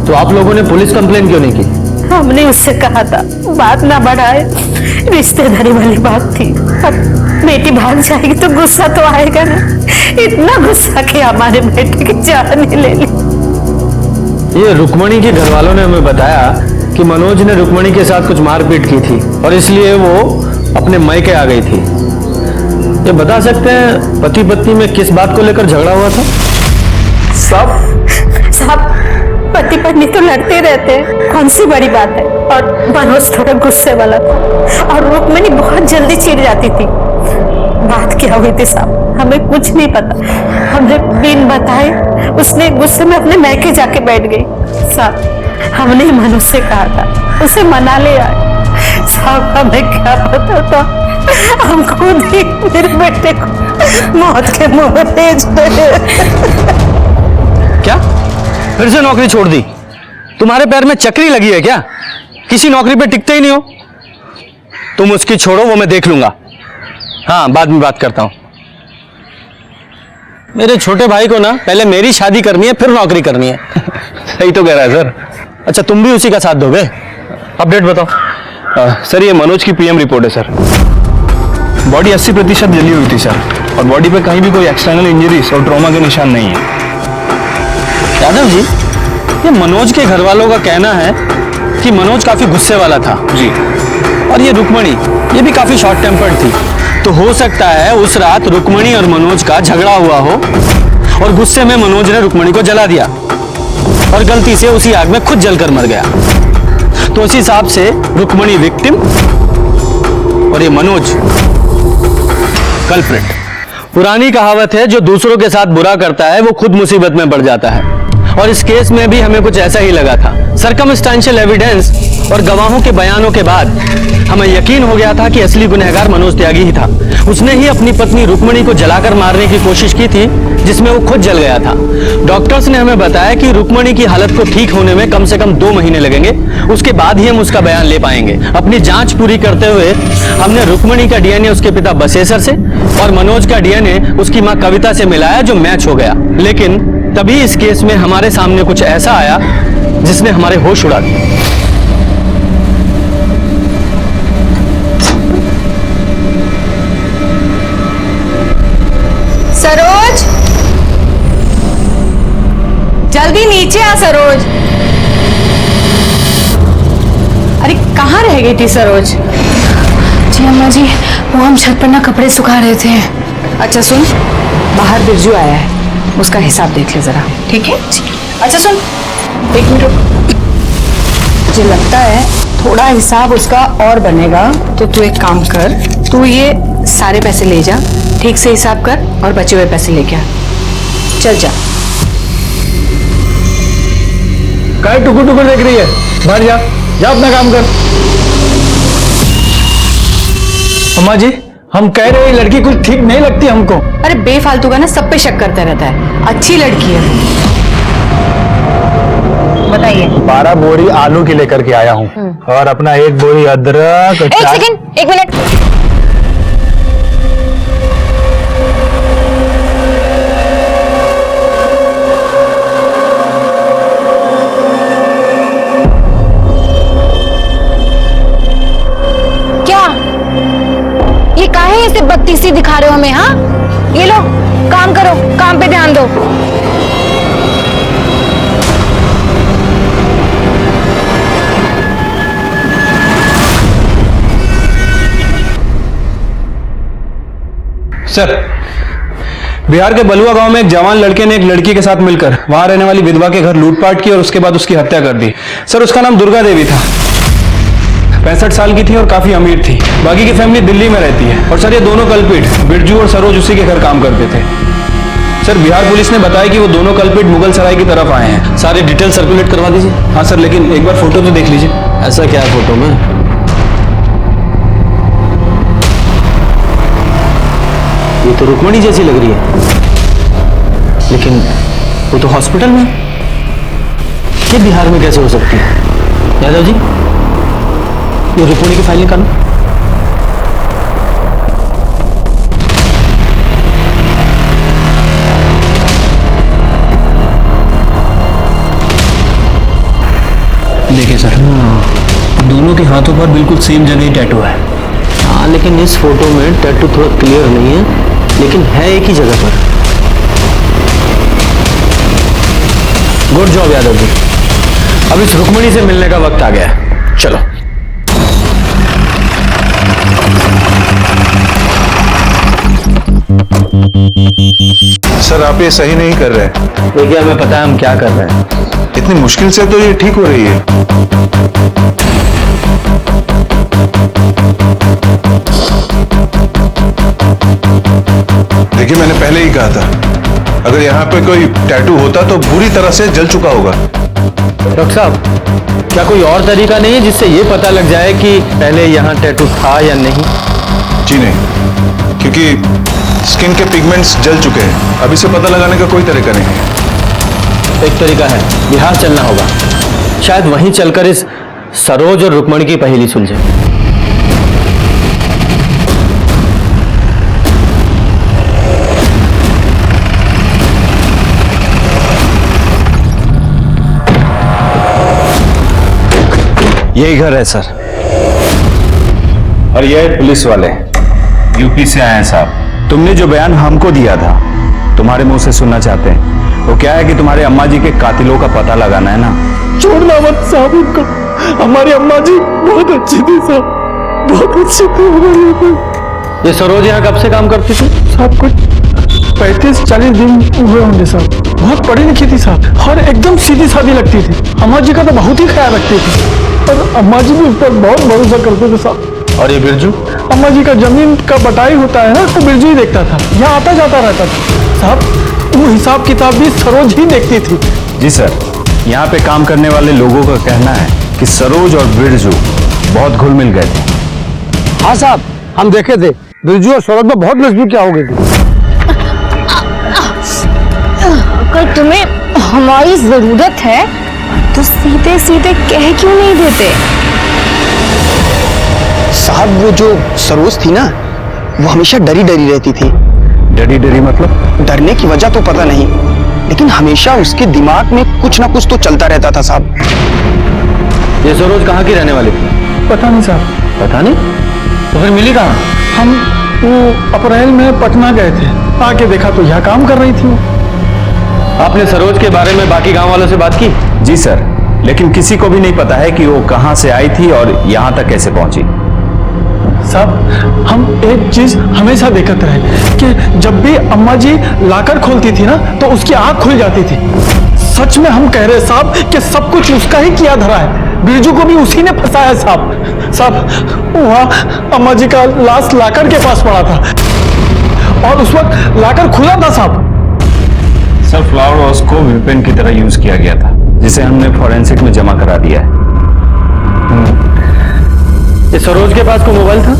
[SPEAKER 1] तो आप लोगों ने पुलिस कंप्लेन क्यों नहीं की?
[SPEAKER 3] हमने उससे कहा था बात ना बढ़ाए, रिश्तेदारी वाली बात थी। अब बेटी भाग जाएगी तो गुस्सा तो आएगा ना। इतना गुस्सा कि हमारे बेटे की जान ही ले ली।
[SPEAKER 1] ये रुक्मणी के घर वालों ने हमें बताया कि मनोज ने रुक्मणी के साथ कुछ मारपीट की थी और इसलिए वो अपने मायके आ गई थी। ये बता सकते हैं पति पत्नी में किस बात को लेकर झगड़ा हुआ था?
[SPEAKER 3] साहब पति पत्नी तो लड़ते रहते हैं, कौन सी बड़ी बात है। और मनोज थोड़ा गुस्से वाला था और रुक्मणी बहुत जल्दी चिढ़ जाती थी। बात क्या हुई थी साहब, हमें कुछ नहीं पता। हमने बिन बताए उसने गुस्से में अपने मैके जाके बैठ गई। साहब हमने मनोज से कहा था उसे मना ले आए। साहब हमें क्या पता था, हम खुद ही मेरे बेटे को मौत के मुंह में भेज दे।
[SPEAKER 1] क्या फिर से नौकरी छोड़ दी? तुम्हारे पैर में चक्री लगी है क्या? किसी नौकरी पे टिकते ही नहीं हो। तुम उसकी छोड़ो, वो मैं देख लूंगा। हाँ, बाद में बात करता हूं। मेरे छोटे भाई को ना पहले मेरी शादी करनी है फिर नौकरी करनी है।
[SPEAKER 2] सही तो कह रहा है सर।
[SPEAKER 1] अच्छा, तुम भी उसी का साथ दोगे? अपडेट बताओ।
[SPEAKER 2] सर ये मनोज की पीएम रिपोर्ट है सर। बॉडी 80% जली हुई थी सर, और बॉडी पे कहीं भी कोई एक्सटर्नल इंजरीज और ट्रॉमा के निशान नहीं है।
[SPEAKER 1] यादव जी, ये मनोज के घर वालों का कहना है कि मनोज काफी गुस्से वाला था
[SPEAKER 2] जी,
[SPEAKER 1] और ये रुक्मणी ये भी काफी शॉर्ट टेम्पर्ड थी। तो हो सकता है उस रात रुक्मणी और मनोज का झगड़ा हुआ हो और गुस्से में मनोज ने रुक्मणी को जला दिया और गलती से उसी आग में खुद जलकर मर गया। तो उस हिसाब से रुक्मणी विक्टिम और ये मनोज कल्प्रिट। पुरानी कहावत है, जो दूसरों के साथ बुरा करता है वो खुद मुसीबत में पड़ जाता है, और इस केस में भी हमें कुछ ऐसा ही लगा था। सर्कमस्टेंशियल एविडेंस और गवाहों के बयानों के बाद हमें यकीन हो गया था कि असली गुनहगार मनोज त्यागी ही था। उसने ही अपनी पत्नी रुक्मणी को जलाकर मारने की कोशिश की थी, जिसमें वो खुद जल गया था। डॉक्टर्स ने हमें बताया कि रुक्मणी की हालत को ठीक होने में कम से कम 2 महीने लगेंगे, उसके बाद ही हम उसका बयान ले पाएंगे। अपनी जांच पूरी करते हुए हमने रुक्मणी का डीएनए उसके पिता बसेसर से और मनोज का डीएनए उसकी मां कविता से मिलाया, जो मैच हो गया। लेकिन तभी इस केस में हमारे सामने कुछ ऐसा आया जिसने हमारे होश उड़ा दिए।
[SPEAKER 5] सरोज, जल्दी नीचे आ सरोज। अरे कहाँ रह गई थी सरोज?
[SPEAKER 7] जी अम्मा जी, वो हम छत पर ना कपड़े सुखा रहे थे।
[SPEAKER 5] अच्छा सुन, बाहर बिरजू आया है, उसका हिसाब देख ले जरा, ठीक है? अच्छा सुन, 1 मिनट रुक। मुझे लगता है थोड़ा हिसाब उसका और बनेगा, तो तू एक काम कर, तू ये सारे पैसे ले जा, ठीक से हिसाब कर और बचे हुए पैसे लेके आ। चल जा।
[SPEAKER 1] काय टुकुर टुकुर देख रही है? बाहर जा, जा अपना काम कर। अम्मा जी, हम कह रहे हैं लड़की कुछ ठीक नहीं लगती हमको।
[SPEAKER 5] अरे बेफालतू का ना सब पे शक करता रहता है। अच्छी लड़की है, बताइए।
[SPEAKER 6] 12 बोरी आलू की लेकर के आया हूँ और अपना 1 बोरी अदरक।
[SPEAKER 7] 1 सेकंड, 1 मिनट। ये काहे ऐसे बत्तीसी दिखा रहे हो हमें? हाँ, ये लो, काम करो, काम पे ध्यान दो।
[SPEAKER 2] सर, बिहार के बलुआ गांव में एक जवान लड़के ने एक लड़की के साथ मिलकर वहां रहने वाली विधवा के घर लूटपाट की और उसके बाद उसकी हत्या कर दी। सर, उसका नाम दुर्गा देवी था, 65 साल की थी और काफी अमीर थी। बाकी की फैमिली दिल्ली में रहती है। और सर, ये दोनों कल्पिट बिरजू और सरोज उसी के घर काम करते थे। सर, बिहार पुलिस ने बताया कि वो दोनों कल्पिट मुगल सराय की तरफ आए हैं।
[SPEAKER 1] सारे डिटेल सर्कुलेट करवा दीजिए।
[SPEAKER 2] हाँ सर, लेकिन एक बार फोटो तो देख लीजिए।
[SPEAKER 1] ऐसा क्या है फोटो में? ये तो रुक्मणी जैसी लग रही है, लेकिन वो तो हॉस्पिटल में। ये बिहार में कैसे हो सकती है? यादव जी, ये रुक्मणी की फाइल निकालो।
[SPEAKER 2] देखिए सर, दोनों के हाथों पर बिल्कुल सेम जगह टैटू है।
[SPEAKER 1] हाँ, हाँ, लेकिन इस फोटो में टैटू थोड़ा क्लियर नहीं है, लेकिन है एक ही जगह पर। Good job Yadav ji. अब इस रुक्मणी से मिलने का वक्त आ गया है, चलो।
[SPEAKER 9] सर आप ये सही नहीं कर रहे।
[SPEAKER 1] देखिए, हमें पता है हम क्या कर रहे हैं।
[SPEAKER 9] इतनी मुश्किल से तो ये ठीक हो रही है। देखिए, मैंने पहले ही कहा था, अगर यहाँ पे कोई टैटू होता तो बुरी तरह से जल चुका होगा।
[SPEAKER 1] डॉक्टर साहब, क्या कोई और तरीका नहीं है जिससे ये पता लग जाए कि पहले यहाँ टैटू था या नहीं?
[SPEAKER 9] जी नहीं, क्योंकि स्किन के पिगमेंट्स जल चुके हैं। अब इसे पता लगाने का कोई तरीका नहीं है।
[SPEAKER 1] एक तरीका है, बिहार चलना होगा। शायद वहीं चलकर इस सरोज और रुक्मणी की पहेली सुलझे।
[SPEAKER 4] यही घर है सर।
[SPEAKER 2] और ये पुलिस वाले यूपी से आए हैं साहब।
[SPEAKER 4] तुमने जो बयान हमको दिया था, तुम्हारे मुंह से सुनना चाहते हैं। वो क्या है कि तुम्हारे अम्मा जी के कातिलों का पता लगाना है ना।
[SPEAKER 6] छोड़ना मत साहब उनको। हमारी अम्मा जी बहुत अच्छी थी साहब, बहुत अच्छी थी हमारी अम्मा।
[SPEAKER 1] ये सरोज यहाँ कब से काम करती थी?
[SPEAKER 6] साहब कुछ 35-40 दिन हुए होंगे साहब। बहुत पढ़ी लिखी थी साहब और एकदम सीधी सादी लगती थी। अम्मा जी का तो बहुत ही ख्याल रखती थी और अम्मा जी भी उस पर बहुत भरोसा करते थे साहब।
[SPEAKER 1] और ये बिरजू?
[SPEAKER 6] अम्मा जी का जमीन का बटाई होता है ना, तो बिरजू ही देखता था। यहाँ आता जाता रहता था साहब। वो हिसाब किताब भी सरोज ही देखती थी।
[SPEAKER 4] जी सर, यहाँ पे काम करने वाले लोगों का कहना है कि सरोज और बिरजू बहुत घुल मिल गए थे।
[SPEAKER 6] हाँ साहब, हम देखे थे बिरजू और सरोज में बहुत नजदीकी हो गई थी।
[SPEAKER 7] अगर तुम्हें हमारी जरूरत है तो सीधे सीधे कह क्यों नहीं देते?
[SPEAKER 10] साहब वो जो सरोज थी ना, वो हमेशा डरी डरी रहती थी।
[SPEAKER 4] डरी डरी मतलब?
[SPEAKER 10] डरने की वजह तो पता नहीं, लेकिन हमेशा उसके दिमाग में कुछ ना कुछ तो चलता रहता था साहब।
[SPEAKER 1] ये सरोज कहाँ की रहने वाली थी?
[SPEAKER 6] पता नहीं साहब।
[SPEAKER 1] पता नहीं? तो फिर मिली कहाँ?
[SPEAKER 6] हम वो अप्रैल में पटना गए थे, आके देखा तो यहाँ काम कर रही थी वो।
[SPEAKER 1] आपने सरोज के बारे में बाकी गांव वालों से बात की?
[SPEAKER 4] जी सर, लेकिन किसी को भी नहीं पता है कि वो कहाँ से आई थी और यहाँ तक कैसे पहुंची।
[SPEAKER 6] साहब, हम एक चीज हमेशा देखते रहे कि जब भी अम्मा जी लाकर खोलती थी ना, तो उसकी आंख खुल जाती थी। सच में हम कह रहे साहब कि सब कुछ उसका ही किया धरा है। बिरजू को भी उसी ने फंसाया साहब। साहब, वहाँ अम्मा जी का लाश लाकर के पास पड़ा था और उस वक्त लाकर खुला था साहब।
[SPEAKER 4] सर, फ्लावर वॉश को वेपन की तरह यूज किया गया था, जिसे हमने फॉरेंसिक में जमा करा दिया है।
[SPEAKER 1] ये सरोज के पास कोई मोबाइल था?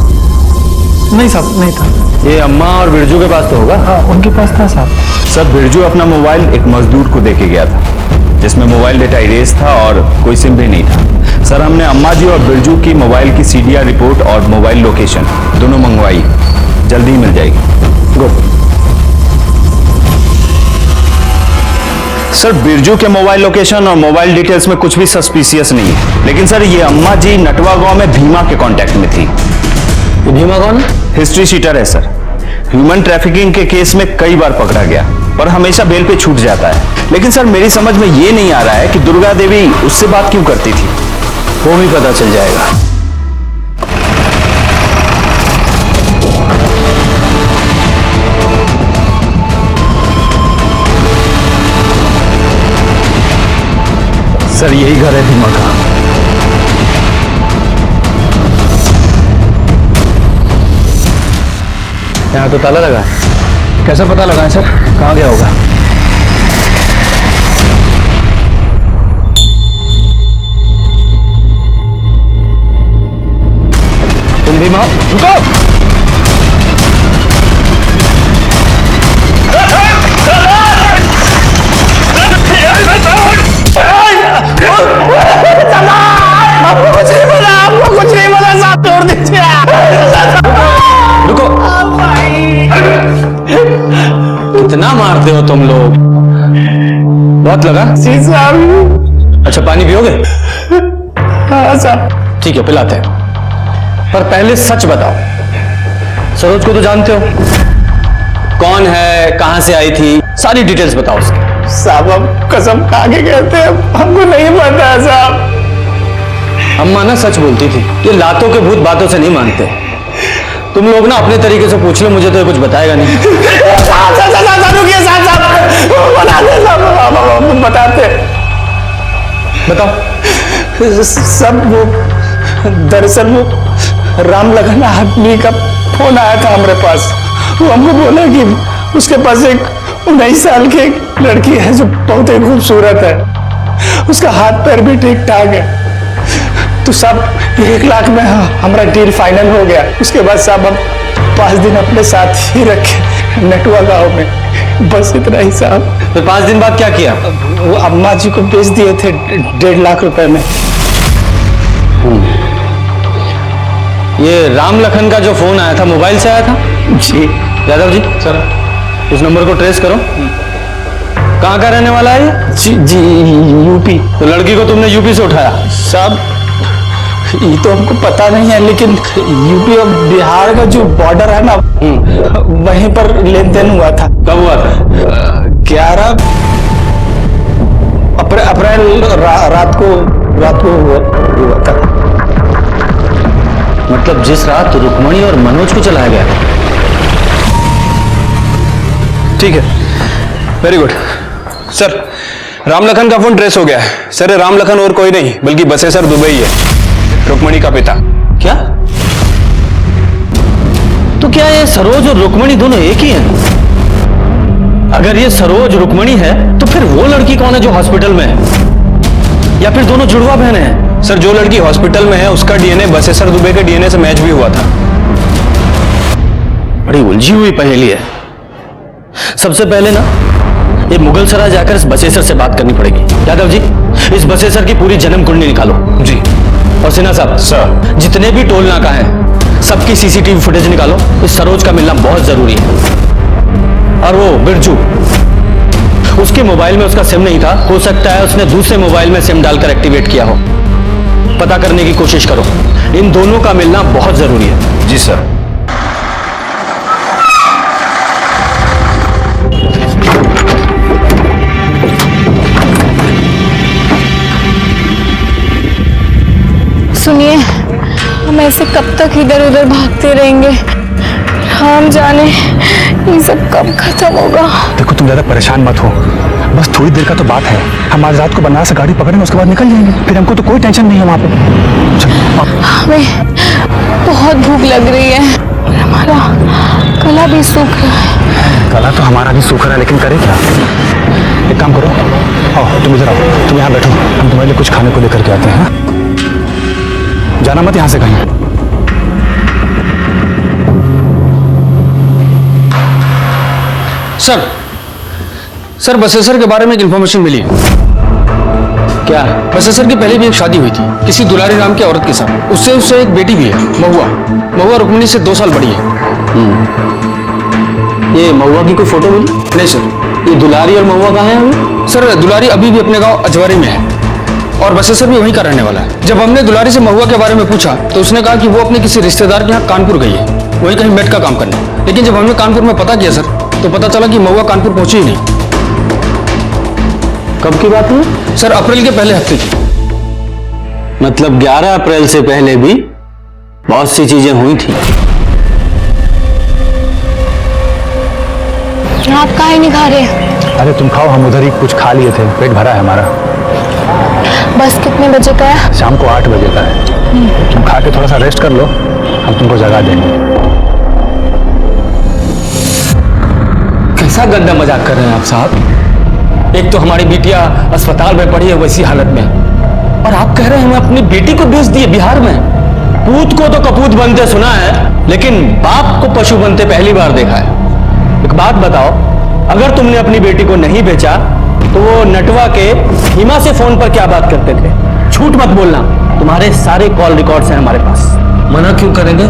[SPEAKER 6] नहीं साहब, नहीं था।
[SPEAKER 1] ये अम्मा और बिरजू के पास तो होगा?
[SPEAKER 6] हाँ, उनके पास था साहब।
[SPEAKER 4] सर, बिरजू अपना मोबाइल एक मजदूर को देके गया था, जिसमें मोबाइल डेटा इरेज था और कोई सिम भी नहीं था। सर, हमने अम्मा जी और बिरजू की मोबाइल की सीडीआर रिपोर्ट और मोबाइल लोकेशन दोनों मंगवाई, जल्दी ही मिल जाएगी।
[SPEAKER 1] गुड।
[SPEAKER 4] सर, बिरजू के मोबाइल लोकेशन और मोबाइल डिटेल्स में कुछ भी सस्पिशियस नहीं है, लेकिन सर ये अम्मा जी नटवा गांव में भीमा के कांटेक्ट में थी।
[SPEAKER 1] ये भीमा कौन है?
[SPEAKER 4] हिस्ट्री शीटर है सर। ह्यूमन ट्रैफिकिंग के केस में कई बार पकड़ा गया, पर हमेशा बेल पे छूट जाता है। लेकिन सर, मेरी समझ में ये नहीं आ रहा है कि दुर्गा देवी उससे बात क्यों करती थी।
[SPEAKER 1] वो भी पता चल जाएगा।
[SPEAKER 4] सर, यही घर है भीमा का।
[SPEAKER 1] यहाँ तो ताला लगा है।
[SPEAKER 6] कैसे पता लगा है सर?
[SPEAKER 1] कहाँ गया होगा? तुम भी माँ रुको। रुको। कितना मारते हो तुम लोग? बहुत लगा? अच्छा, पानी पियोगे?
[SPEAKER 6] हाँ साहब।
[SPEAKER 1] ठीक है, पिलाते हैं, पर पहले सच बताओ, सरोज को तो जानते हो, कौन है, कहां से आई थी, सारी डिटेल्स बताओ उसकी।
[SPEAKER 6] साहब हम कसम खा के कहते हैं, हमको नहीं पता है साहब।
[SPEAKER 1] अम्मा ना सच बोलती थी, ये लातों के भूत बातों से नहीं मानते। तुम लोग ना अपने तरीके से पूछ लो, मुझे तो ये कुछ बताएगा नहीं।
[SPEAKER 6] बताते
[SPEAKER 1] बताओ।
[SPEAKER 6] सब वो दरअसल वो राम लखन आदमी का फोन आया था हमारे पास। वो हमको बोला कि उसके पास एक 19 साल की एक लड़की है जो बहुत ही खूबसूरत है, उसका हाथ पैर भी ठीक ठाक है। तो सब 1 लाख में हमारा डील फाइनल हो गया। उसके बाद साहब हम 5 दिन अपने साथ ही रखे नटुआ गांव में, बस इतना ही साहब।
[SPEAKER 1] फिर 5 दिन बाद क्या किया?
[SPEAKER 6] वो अम्मा जी को बेच दिए थे 1.5 लाख रुपए में।
[SPEAKER 1] ये राम लखन का जो फोन आया था मोबाइल से आया था?
[SPEAKER 6] जी
[SPEAKER 1] यादव जी सर, उस नंबर को ट्रेस करो। कहाँ का रहने वाला है ये?
[SPEAKER 6] जी यूपी।
[SPEAKER 1] तो लड़की को तुमने यूपी से उठाया?
[SPEAKER 6] साहब ये तो हमको पता नहीं है, लेकिन यूपी और बिहार का जो बॉर्डर है ना, वहीं पर लेन देन हुआ था।
[SPEAKER 1] कब हुआ था?
[SPEAKER 6] 11 अप्रैल रात को हुआ था।
[SPEAKER 1] मतलब जिस रात रुक्मणी और मनोज को चलाया गया।
[SPEAKER 10] ठीक है, very good sir. Ram Lakhan का फोन ट्रेस हो गया है सर। ये राम लखन और कोई नहीं बल्कि बसेसर दुबई है, रुक्मणी का पिता।
[SPEAKER 1] क्या? तो क्या ये सरोज और रुक्मणी दोनों एक ही हैं? अगर ये सरोज रुक्मणी है तो फिर वो लड़की कौन है जो हॉस्पिटल में है? या फिर दोनों जुड़वा बहनें हैं?
[SPEAKER 10] सर जो लड़की हॉस्पिटल में है उसका डीएनए बसेसर दुबे के डीएनए से मैच भी हुआ था।
[SPEAKER 1] बड़ी उलझी हुई पहेली है। सबसे पहले ना ये मुगल सराय जाकर इस बसेसर से बात करनी पड़ेगी। यादव जी इस बसेसर की पूरी जन्म कुंडली निकालो।
[SPEAKER 10] जी।
[SPEAKER 1] और सिन्हा साहब
[SPEAKER 10] सर,
[SPEAKER 1] जितने भी टोल नाका हैं सबकी सीसीटीवी फुटेज निकालो। इस सरोज का मिलना बहुत जरूरी है। और वो बिरजू, उसके मोबाइल में उसका सिम नहीं था, हो सकता है उसने दूसरे मोबाइल में सिम डालकर एक्टिवेट किया हो। पता करने की कोशिश करो। इन दोनों का मिलना बहुत जरूरी है।
[SPEAKER 4] जी सर।
[SPEAKER 7] सुनिए, हम ऐसे कब तक इधर उधर भागते रहेंगे? हम जाने ये सब कब खत्म होगा।
[SPEAKER 8] देखो तुम ज्यादा परेशान मत हो, बस थोड़ी देर का तो बात है। हम आज रात को बनारस से गाड़ी पकड़ेंगे, उसके बाद निकल जाएंगे। फिर हमको तो कोई टेंशन नहीं है वहां पे। चलो
[SPEAKER 7] हमें बहुत भूख लग रही है और हमारा गला भी सूख रहा है।
[SPEAKER 8] गला तो हमारा भी सूख रहा है, लेकिन करें क्या? एक काम करो, आओ तुम इधर आओ, तुम यहाँ बैठो, हम तुम्हारे लिए कुछ खाने को लेकर के आते हैं। हाँ? जाना मत यहाँ से कहीं।
[SPEAKER 10] सर बसेसर के बारे में एक इंफॉर्मेशन मिली है।
[SPEAKER 1] क्या?
[SPEAKER 10] बसेसर की पहले भी एक शादी हुई थी किसी दुलारी नाम की औरत के साथ। उससे एक बेटी भी है, महुआ रुक्मिणी से 2 साल बड़ी है।
[SPEAKER 1] ये महुआ की कोई फोटो मिली?
[SPEAKER 10] नहीं सर।
[SPEAKER 1] ये दुलारी और महुआ कहाँ है अभी?
[SPEAKER 10] सर दुलारी अभी भी अपने गांव अजवारी में है और बसेसर भी वहीं का रहने वाला है। जब हमने दुलारी से महुआ के बारे में पूछा तो उसने कहा कि वो अपने किसी रिश्तेदार के यहाँ कानपुर गई है, वहीं कहीं मेट का काम करने। लेकिन जब हमने कानपुर में पता किया सर, तो पता चला कि महुआ कानपुर पहुंची ही नहीं।
[SPEAKER 1] कब की बात है?
[SPEAKER 10] सर अप्रैल के पहले हफ्ते की।
[SPEAKER 1] मतलब 11 अप्रैल से पहले भी बहुत सी चीजें हुई थी।
[SPEAKER 7] आप काहे नहीं खा रहे?
[SPEAKER 8] अरे तुम खाओ, हम उधर ही कुछ खा लिए थे, पेट भरा है हमारा।
[SPEAKER 7] बस कितने बजे का है?
[SPEAKER 8] शाम को 8 बजे का है। तुम खा के थोड़ा सा रेस्ट कर लो, हम तुमको जगा देंगे।
[SPEAKER 1] कैसा गंदा मजाक कर रहे हैं आप साहब? एक तो हमारी बिटिया अस्पताल में पड़ी है वैसी हालत में, और आप कह रहे हैं हमें अपनी बेटी को बेच दिए बिहार में। पूत को तो कपूत बनते सुना है, लेकिन बाप को पशु बनते पहली बार देखा है। एक बात बताओ, अगर तुमने अपनी बेटी को नहीं बेचा तो वो नटवा के हिमा से फोन पर क्या बात करते थे? झूठ मत बोलना, तुम्हारे सारे कॉल रिकॉर्ड्स हैं हमारे पास।
[SPEAKER 2] मना क्यों करेंगे?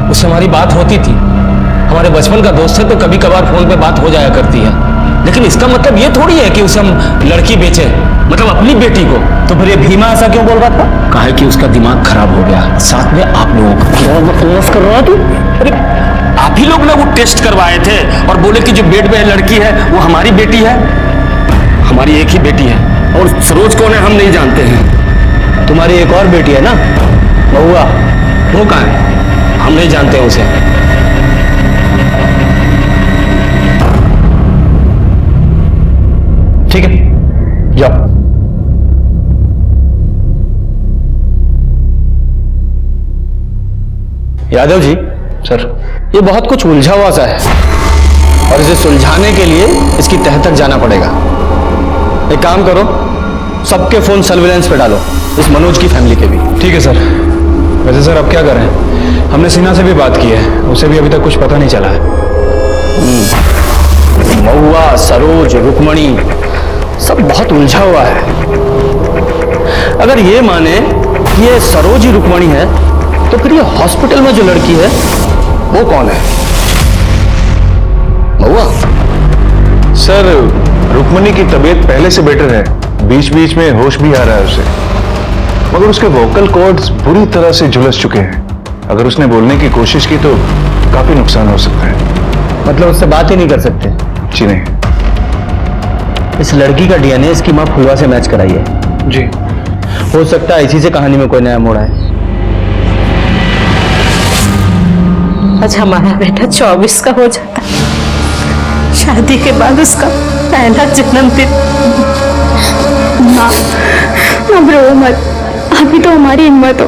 [SPEAKER 2] उससे हमारी बात होती थी, हमारे बचपन का दोस्त है, तो कभी कभार फोन पे बात हो जाया करती है। लेकिन इसका मतलब ये थोड़ी है कि उसे हम लड़की बेचे, मतलब अपनी बेटी को।
[SPEAKER 1] तो फिर ये भीमा ऐसा क्यों बोल रहा था?
[SPEAKER 2] कहा कि उसका दिमाग खराब हो गया, साथ में आप लोगों का।
[SPEAKER 1] कर रहा तू? अरे
[SPEAKER 2] भी लोग ना वो टेस्ट करवाए थे और बोले कि जो बेड पे लड़की है वो हमारी बेटी है। हमारी एक ही बेटी है और सरोज कौन है हम नहीं जानते हैं।
[SPEAKER 1] तुम्हारी एक और बेटी है ना, महुआ?
[SPEAKER 2] वो कहाँ है? हम नहीं जानते हैं उसे।
[SPEAKER 1] ठीक है, जाओ। यादव जी।
[SPEAKER 10] सर,
[SPEAKER 1] ये बहुत कुछ उलझा हुआ सा है और इसे सुलझाने के लिए इसकी तह तक जाना पड़ेगा। एक काम करो, सबके फोन सर्विलेंस पे डालो, इस मनोज की फैमिली के भी।
[SPEAKER 8] ठीक है सर। वैसे सर अब क्या करें, हमने सीना से भी बात की है, उसे भी अभी तक कुछ पता नहीं चला है।
[SPEAKER 1] महुआ, सरोज, रुक्मणी सब बहुत उलझा हुआ है। अगर ये माने कि ये सरोज ही रुक्मणी है तो फिर ये हॉस्पिटल में जो लड़की है वो कौन है? महुआ?
[SPEAKER 9] सर, रुक्मणी की तबीयत पहले से बेटर है, बीच बीच में होश भी आ रहा है उसे, मगर उसके वोकल कॉर्ड्स बुरी तरह से झुलस चुके हैं। अगर उसने बोलने की कोशिश की तो काफी नुकसान हो सकता है।
[SPEAKER 1] मतलब उससे बात ही नहीं कर सकते?
[SPEAKER 9] जी नहीं।
[SPEAKER 1] इस लड़की का डीएनए इसकी मां फुलवा से मैच कराई है।
[SPEAKER 8] जी।
[SPEAKER 1] हो सकता है इसी से कहानी में कोई नया मोड़ आए।
[SPEAKER 3] आज हमारा बेटा 24 का हो जाता, शादी के बाद उसका पहला जन्मदिन।
[SPEAKER 7] माँ, अब रो मत, अभी तो हमारी हिम्मत हो।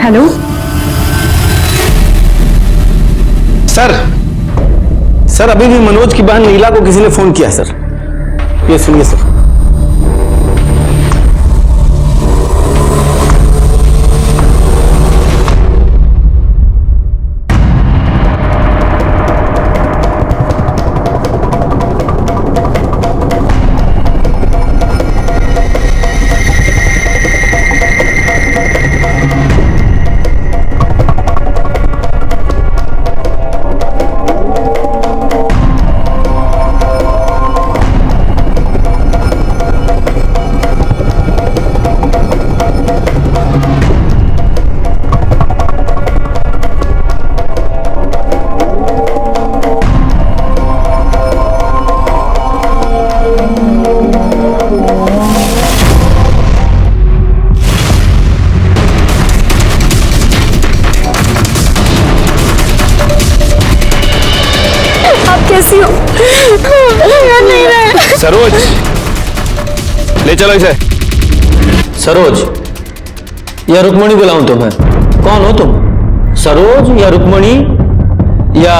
[SPEAKER 7] हेलो
[SPEAKER 1] सर, अभी भी मनोज की बहन नीला को किसी ने फोन किया सर। ये सुनिए सर।
[SPEAKER 7] कैसी हो? याद नहीं रहे।
[SPEAKER 9] सरोज, ले चलो इसे।
[SPEAKER 1] सरोज या रुक्मणी बुलाऊं तुम्हें? कौन हो तुम? सरोज या रुक्मणी या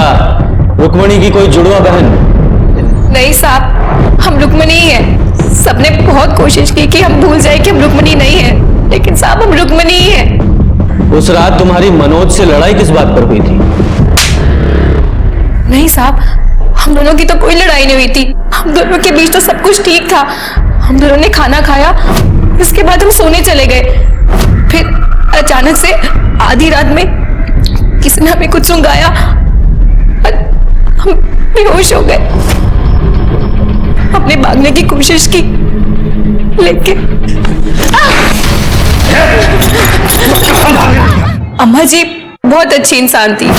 [SPEAKER 1] रुक्मणी की कोई जुड़वा बहन?
[SPEAKER 5] नहीं साहब, हम रुक्मणी ही हैं। सबने बहुत कोशिश की कि हम भूल जाए कि हम रुक्मणी नहीं हैं, लेकिन साहब हम रुक्मणी ही हैं।
[SPEAKER 1] उस रात तुम्हारी मनोज से लड़ाई किस बात पर हुई थी?
[SPEAKER 5] नहीं साहब, हम दोनों की तो कोई लड़ाई नहीं हुई थी। हम दोनों के बीच तो सब कुछ ठीक था। हम दोनों ने खाना खाया, उसके बाद हम सोने चले गए। फिर अचानक से आधी रात में किसी ने हमें कुछ सुंघाया और हम बेहोश हो गए। हमने भागने की कोशिश की, लेकिन अम्मा जी बहुत अच्छी इंसान थी,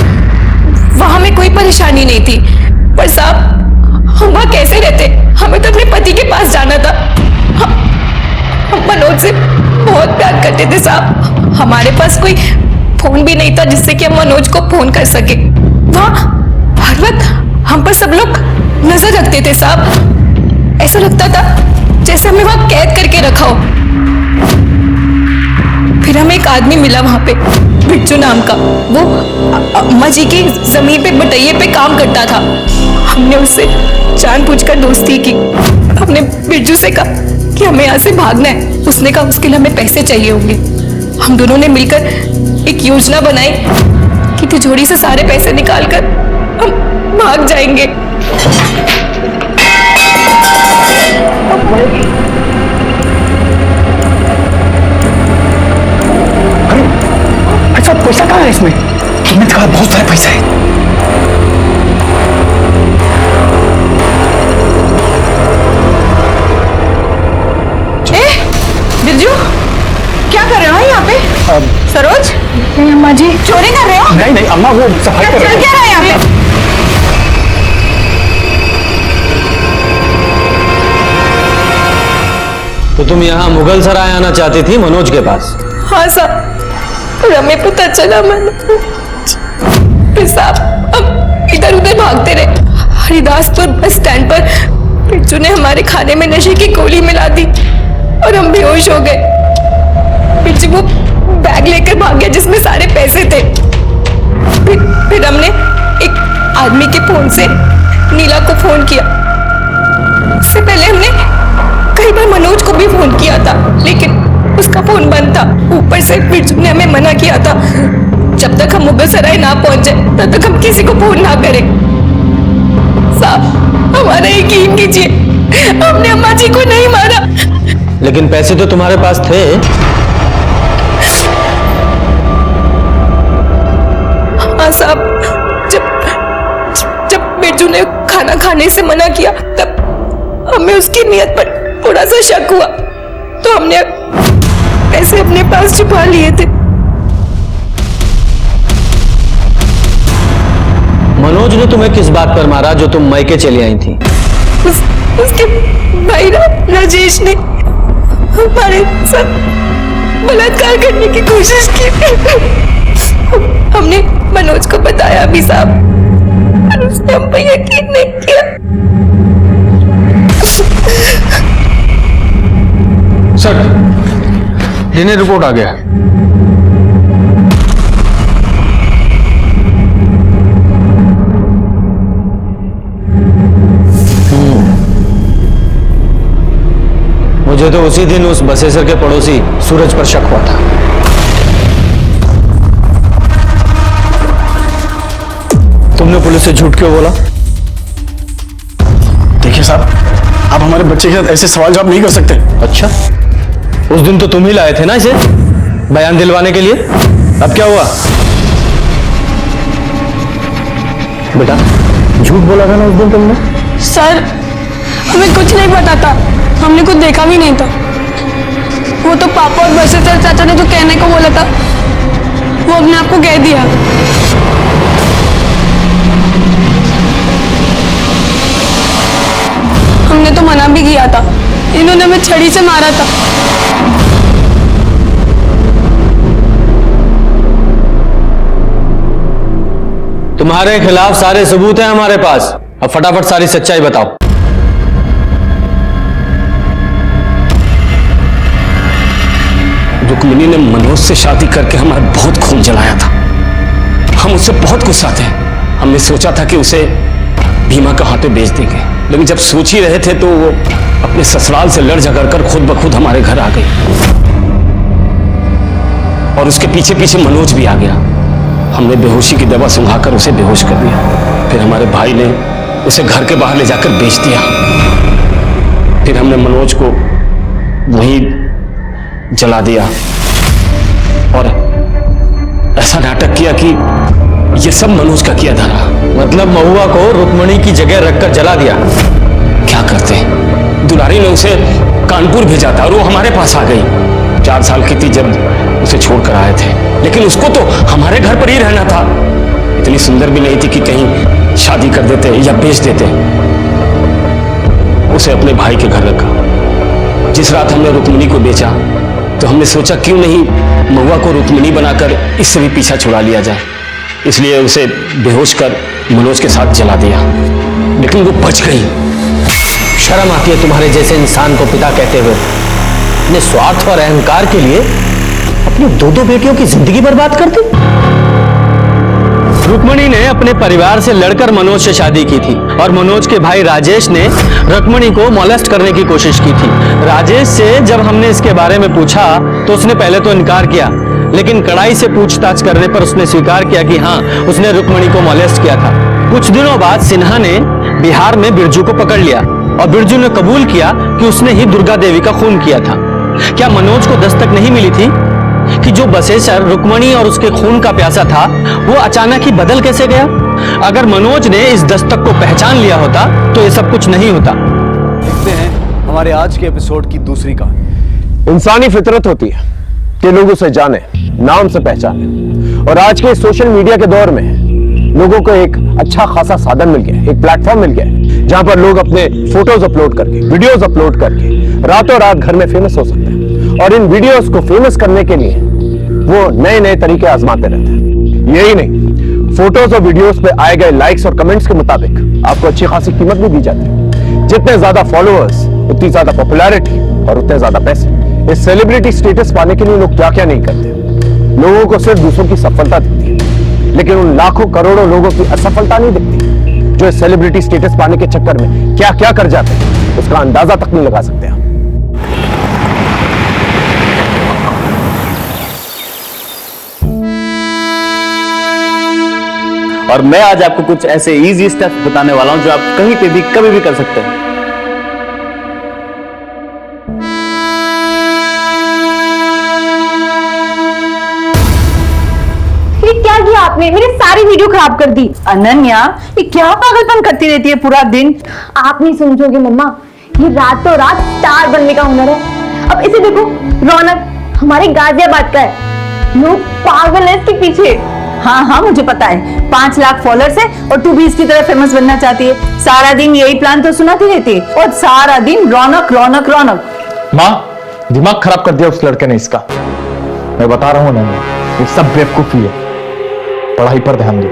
[SPEAKER 5] वहां में कोई परेशानी नहीं थी। पर साहब, हम वहां कैसे रहते? हमें तो अपने पति के पास जाना था। हम मनोज से बहुत प्यार करते थे साहब। हमारे पास कोई फोन भी नहीं था जिससे कि हम मनोज को फोन कर सके। वहां हर वक्त हम पर सब लोग नजर रखते थे साहब। ऐसा लगता था जैसे हमें वहां कैद करके रखा हो। फिर हमें एक आदमी मिला वहां पे, बिट्टू नाम का। वो अम्मा जी की जमीन पे बटैये पे काम करता था। हमने उससे जानबूझकर दोस्ती की। हमने बिरजू से कहा कि हमें यहाँ से भागना है। उसने कहा उसके लिए हमें पैसे चाहिए होंगे। हम दोनों ने मिलकर एक योजना बनाई कि तिजोरी से सारे पैसे निकालकर हम भाग जाएंगे।
[SPEAKER 6] अच्छा, पैसा कहाँ है इसमें? तुमने कहा बहुत सारा पैसा है।
[SPEAKER 3] बिरजू, क्या कर
[SPEAKER 7] जी चोरी कर रहे हो?
[SPEAKER 8] नहीं नहीं अम्मा, वो सफाई कर रहे
[SPEAKER 7] चल क्या रहा है यहाँ पे?
[SPEAKER 1] तो तुम यहाँ मुगल सराय आना चाहती थी मनोज के पास?
[SPEAKER 5] हाँ साहब, और हमें पता चला फिर साहब हम इधर उधर भागते रहे। हरिदासपुर बस स्टैंड पर बिरजू ने हमारे खाने में नशे की गोली मिला दी और हम बेहोश हो गए। बिरजू वो बैग लेकर भाग गया जिसमें सारे पैसे थे। फिर हमने एक आदमी के फोन से नीला को फोन किया। उससे पहले हमने कई बार मनोज को भी फोन किया था, लेकिन उसका फोन बंद था। ऊपर से बिरजू ने हमें मना किया था जब तक हम मुगल सराय ना पहुंचे तब तक हम किसी को फोन ना करें। साहब हमारा यकीन कीजिए, हमने अम्मा जी को नहीं मारा।
[SPEAKER 1] लेकिन पैसे तो तुम्हारे पास थे।
[SPEAKER 5] हाँ साहब, जब बिरजू ने खाना खाने से मना किया तब हमें उसकी नीयत पर थोड़ा सा शक हुआ, तो हमने पैसे अपने पास छुपा लिए थे।
[SPEAKER 1] मनोज ने तुम्हें किस बात पर मारा जो तुम मायके चली आई थी?
[SPEAKER 5] उसके भाई राजेश ने हमारे साथ बलात्कार करने की कोशिश की। हमने मनोज को बताया भी साहब, पर उसने हम पर यकीन नहीं किया।
[SPEAKER 10] सर, डीएनए रिपोर्ट आ गया।
[SPEAKER 1] मुझे तो उसी दिन उस बसेसर के पड़ोसी सूरज पर शक हुआ था। तुमने पुलिस से झूठ क्यों बोला?
[SPEAKER 8] देखिए साहब, आप हमारे बच्चे के साथ ऐसे सवाल जवाब नहीं कर सकते।
[SPEAKER 1] अच्छा, उस दिन तो तुम ही लाए थे ना इसे बयान दिलवाने के लिए। अब क्या हुआ? बेटा झूठ बोला था ना उस दिन तुमने?
[SPEAKER 7] सर हमें कुछ नहीं पता था, हमने कुछ देखा भी नहीं था। वो तो पापा और बसेसर चाचा ने जो कहने को बोला था वो अपने आप को कह दिया। हमने तो मना भी किया था, इन्होंने हमें छड़ी से मारा था।
[SPEAKER 1] तुम्हारे खिलाफ सारे सबूत हैं हमारे पास। अब फटाफट सारी सच्चाई बताओ।
[SPEAKER 2] रुक्मिणी ने मनोज से शादी करके हमारा बहुत खून जलाया था। हम उससे बहुत गुस्सा थे। हमने सोचा था कि उसे भीमा के हाथों बेच देंगे, लेकिन जब सोच ही रहे थे तो वो अपने ससुराल से लड़ झगड़ कर खुद ब खुद हमारे घर आ गई और उसके पीछे पीछे मनोज भी आ गया। हमने बेहोशी की दवा सुंघाकर उसे बेहोश कर दिया। फिर हमारे भाई ने उसे घर के बाहर ले जाकर बेच दिया। फिर हमने मनोज को वहीं जला दिया और ऐसा नाटक किया कि ये सब मनोज का किया धरा।
[SPEAKER 1] मतलब महुआ को रुक्मणी की जगह रखकर जला दिया।
[SPEAKER 2] क्या करते, दुलारी ने उसे कानपुर भेजा था और वो हमारे पास आ गई। 4 साल की थी जब उसे छोड़कर आए थे, लेकिन उसको तो हमारे घर पर ही रहना था। इतनी सुंदर भी नहीं थी कि कहीं शादी कर देते या बेच देते। उसे अपने भाई के घर रखा। जिस रात हमने रुक्मिणी को बेचा तो हमने सोचा क्यों नहीं महुआ को रुक्मिणी बनाकर इससे भी पीछा छुड़ा लिया जाए। इसलिए उसे बेहोश कर मनोज के साथ जला दिया, लेकिन वो बच गई।
[SPEAKER 1] शर्म आती है तुम्हारे जैसे इंसान को पिता कहते हुए। अपने स्वार्थ और अहंकार के लिए अपनी 2 बेटियों की जिंदगी बर्बाद कर दी। रुक्मणी ने अपने परिवार से लड़कर मनोज से शादी की थी और मनोज के भाई राजेश ने रुक्मणी को मोलेस्ट करने की कोशिश की थी। राजेश से जब हमने इसके बारे में पूछा तो उसने पहले तो इनकार किया, लेकिन कड़ाई से पूछताछ करने पर उसने स्वीकार किया कि हाँ, उसने रुक्मणी को मोलेस्ट किया था। कुछ दिनों बाद सिन्हा ने बिहार में बिरजू को पकड़ लिया और बिरजू ने कबूल किया कि उसने ही दुर्गा देवी का खून किया था। क्या मनोज को दस्तक नहीं मिली थी कि जो बसेसर रुक्मणी और उसके खून का प्यासा था वो अचानक ही बदल कैसे गया? अगर मनोज ने इस दस्तक को पहचान लिया होता तो ये सब कुछ नहीं होता।
[SPEAKER 11] देखते हैं हमारे आज के एपिसोड की दूसरी कहानी।
[SPEAKER 6] इंसानी फितरत होती है कि लोग उसे जाने, नाम से पहचाने और आज के सोशल मीडिया के दौर में लोगों को एक अच्छा खासा साधन मिल गया, एक प्लेटफॉर्म मिल गया जहां पर लोग अपने फोटोज अपलोड करके, वीडियोस अपलोड करके रातों रात घर में फेमस हो सकते हैं। और इन वीडियोस को फेमस करने के लिए वो नए नए तरीके आजमाते रहते हैं। यही नहीं, फोटोज और वीडियोस पे आए गए लाइक्स और कमेंट्स के मुताबिक आपको अच्छी खासी कीमत भी दी जाती है। जितने ज्यादा फॉलोअर्स उतनी ज्यादा पॉपुलैरिटी और उतने ज्यादा पैसे। इस सेलिब्रिटी स्टेटस पाने के लिए लोग क्या क्या नहीं करते। लोगों को सिर्फ दूसरों की सफलता दिखती है, लेकिन उन लाखों करोड़ों लोगों की असफलता नहीं दिखती जो इस सेलिब्रिटी स्टेटस पाने के चक्कर में क्या क्या कर जाते हैं, उसका अंदाजा तक नहीं लगा सकते आप।
[SPEAKER 4] और मैं आज आपको कुछ ऐसे इजी स्टेप्स बताने वाला हूं जो आप कहीं पे भी कभी भी कर सकते हैं।
[SPEAKER 7] ये क्या किया आपने? मेरी सारी वीडियो खराब कर दी।
[SPEAKER 5] अनन्या, ये क्या पागलपन करती रहती है पूरा दिन?
[SPEAKER 7] आप नहीं समझोगे मम्मा, ये रातों रात स्टार बनने का हुनर है। अब इसे देखो, रौनक हमारे गाजियाबाद का है, लोग पागल है इसके पीछे।
[SPEAKER 5] हाँ हाँ, मुझे पता है, 5 लाख फॉलोअर्स है और तू भी इसकी तरह फेमस बनना चाहती है। सारा दिन यही प्लान तो सुनाती रहती है और सारा दिन रौनक रौनक रौनक।
[SPEAKER 6] माँ, दिमाग खराब कर दिया उस लड़के ने इसका। मैं बता रहा हूँ ना, ये सब बेवकूफी है। पढ़ाई पर ध्यान दो,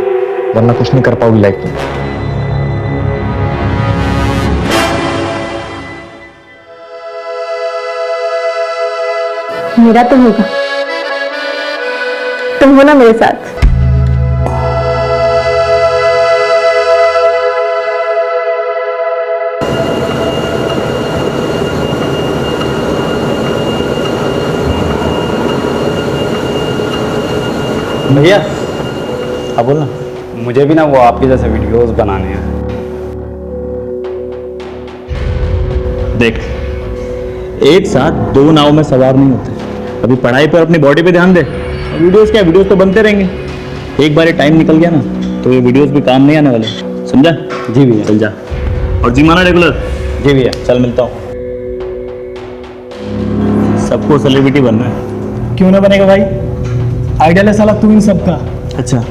[SPEAKER 6] वरना कुछ नहीं कर पाओगी लाइफ में।
[SPEAKER 7] मेरा तो होगा, तुम हो ना मेरे साथ।
[SPEAKER 8] भैया, हाँ बोल ना। मुझे भी ना वो आपके जैसे वीडियोस बनाने हैं।
[SPEAKER 4] देख, एक साथ दो नाव में सवार नहीं होते। अभी पढ़ाई पर अपनी बॉडी पे ध्यान दे। वीडियोस क्या, वीडियोस तो बनते रहेंगे। एक बार ये टाइम निकल गया ना तो ये वीडियोस भी काम नहीं आने वाले, समझा?
[SPEAKER 8] जी भैया।
[SPEAKER 4] चल जा, और जिम आना रेगुलर।
[SPEAKER 8] जी भैया।
[SPEAKER 4] चल मिलता हूँ। सबको सेलिब्रिटी बनना है।
[SPEAKER 12] क्यों ना बनेगा भाई, आइडियल है साला तू इन सब का।
[SPEAKER 4] अच्छा,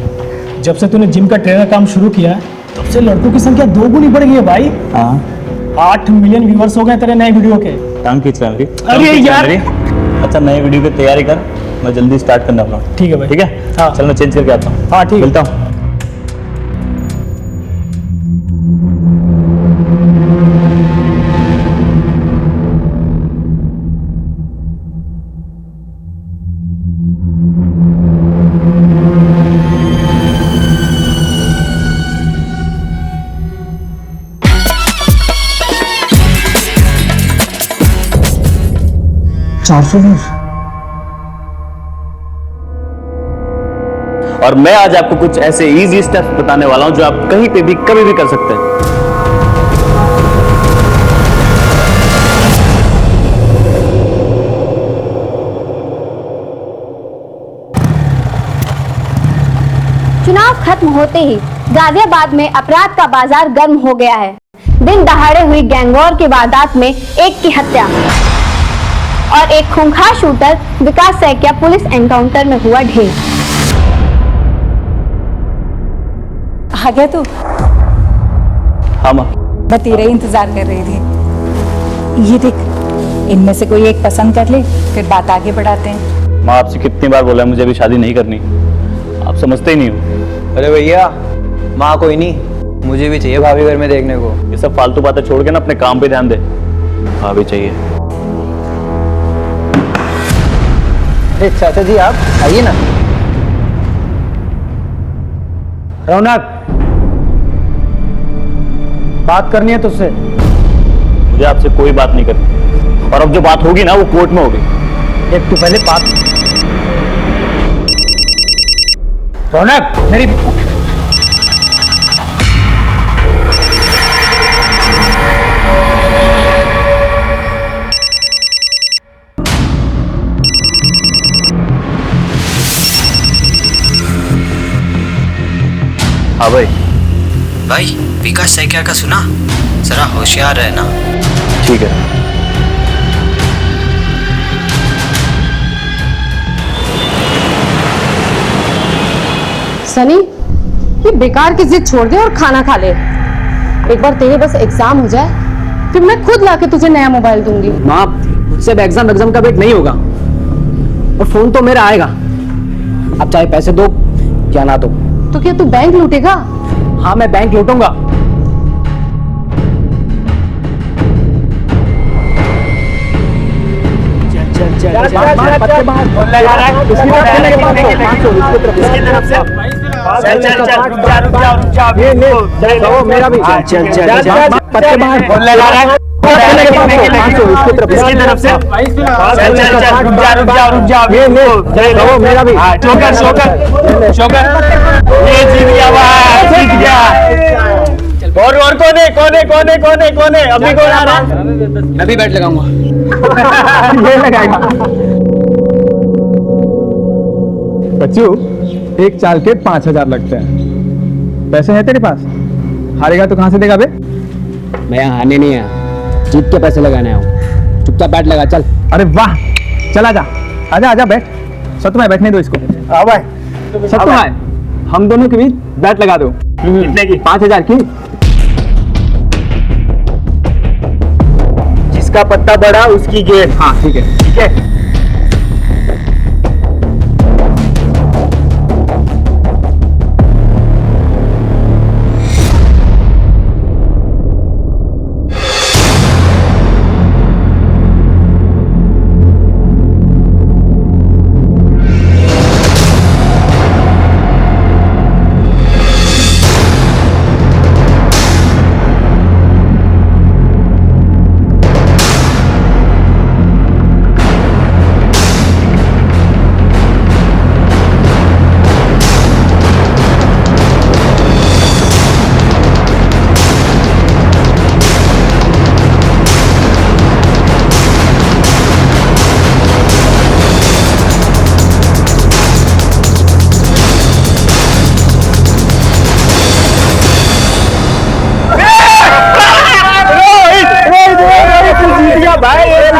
[SPEAKER 12] जब से तूने जिम का ट्रेनर काम शुरू किया तब से लड़कों की संख्या 2 गुनी बढ़ गई है भाई।
[SPEAKER 4] हाँ,
[SPEAKER 12] 8 मिलियन व्यूअर्स हो गए तेरे नए वीडियो के।
[SPEAKER 4] टांग खींच रहा है।
[SPEAKER 12] अरे यार।
[SPEAKER 4] अच्छा, नए वीडियो की तैयारी कर, मैं जल्दी स्टार्ट करना अपना।
[SPEAKER 12] ठीक है भाई।
[SPEAKER 4] ठीक है,
[SPEAKER 12] हाँ।
[SPEAKER 4] चल मैं चेंज करके आता हूँ।
[SPEAKER 12] हाँ ठीक है।
[SPEAKER 4] मिलता हूँ। और मैं आज आपको कुछ ऐसे इजी स्टेप्स बताने वाला हूं जो आप कहीं पे भी कभी भी कर सकते हैं।
[SPEAKER 7] चुनाव खत्म होते ही गाजियाबाद में अपराध का बाजार गर्म हो गया है। दिन दहाड़े हुई गैंगवॉर की वारदात में एक की हत्या और एक खूंखार शूटर विकास सैकिया पुलिस एनकाउंटर में हुआ ढेर।
[SPEAKER 5] आ गया तू?
[SPEAKER 4] हाँ माँ।
[SPEAKER 5] मैं तेरा ही इंतजार कर रही थी। ये देख, इनमें से कोई एक पसंद कर ले, फिर बात आगे बढ़ाते हैं।
[SPEAKER 4] माँ, आपसे कितनी बार बोला है मुझे अभी शादी नहीं करनी, आप समझते ही नहीं हो।
[SPEAKER 11] अरे भैया, माँ कोई नहीं, मुझे भी चाहिए भाभी घर में देखने को।
[SPEAKER 4] ये सब फालतू बातें छोड़ के ना अपने काम पे ध्यान दे। भाभी चाहिए।
[SPEAKER 11] चाचा जी आप आइए ना।
[SPEAKER 12] रौनक, बात करनी है तुझसे।
[SPEAKER 4] मुझे आपसे कोई बात नहीं करनी, और अब जो बात होगी ना वो कोर्ट में होगी।
[SPEAKER 12] एक तू पहले बात। रौनक, मेरी
[SPEAKER 4] हाँ भाई।
[SPEAKER 13] भाई, विकास सैकिया का सुना? जरा होशियार रहना।
[SPEAKER 4] ठीक है।
[SPEAKER 5] सनी, ये बेकार की जिद छोड़ दे और खाना खा ले। एक बार तेरे बस एग्जाम हो जाए, फिर मैं खुद लाके तुझे नया मोबाइल दूंगी।
[SPEAKER 11] माँ, मुझसे एग्जाम का वेट नहीं होगा, और फोन तो मेरा आएगा। आप चाहे पैसे दो या ना दो।
[SPEAKER 5] तो क्या तू बैंक लूटेगा?
[SPEAKER 11] हाँ, मैं बैंक लूटूंगा।
[SPEAKER 6] मेरा भी पत्ते बाहर मेरा भी
[SPEAKER 2] ये जीत गया भाई, जीत गया। और कौन है अभी कौन आ रहा है?
[SPEAKER 11] मैं भी बैट लगाऊंगा।
[SPEAKER 6] ये लगाएगा। बच्चू, एक चाल के 5,000 लगते हैं। पैसे हैं तेरे पास? हारेगा तो कहां से देगा बे?
[SPEAKER 11] मैं यहाँ आने नहीं आया, जीत के पैसे लगाने आया हूँ। चुपचाप बैट लगा, चल।
[SPEAKER 6] अरे वाह, चल आजा आजा आजा, बैठ। सत्तू बैठने दो इसको। आओ भाई। सत्तू भाई, हम दोनों के बीच बैट लगा दो। कितने की? 5,000 की। जिसका पत्ता बड़ा उसकी गेंद। हाँ ठीक है, ठीक है।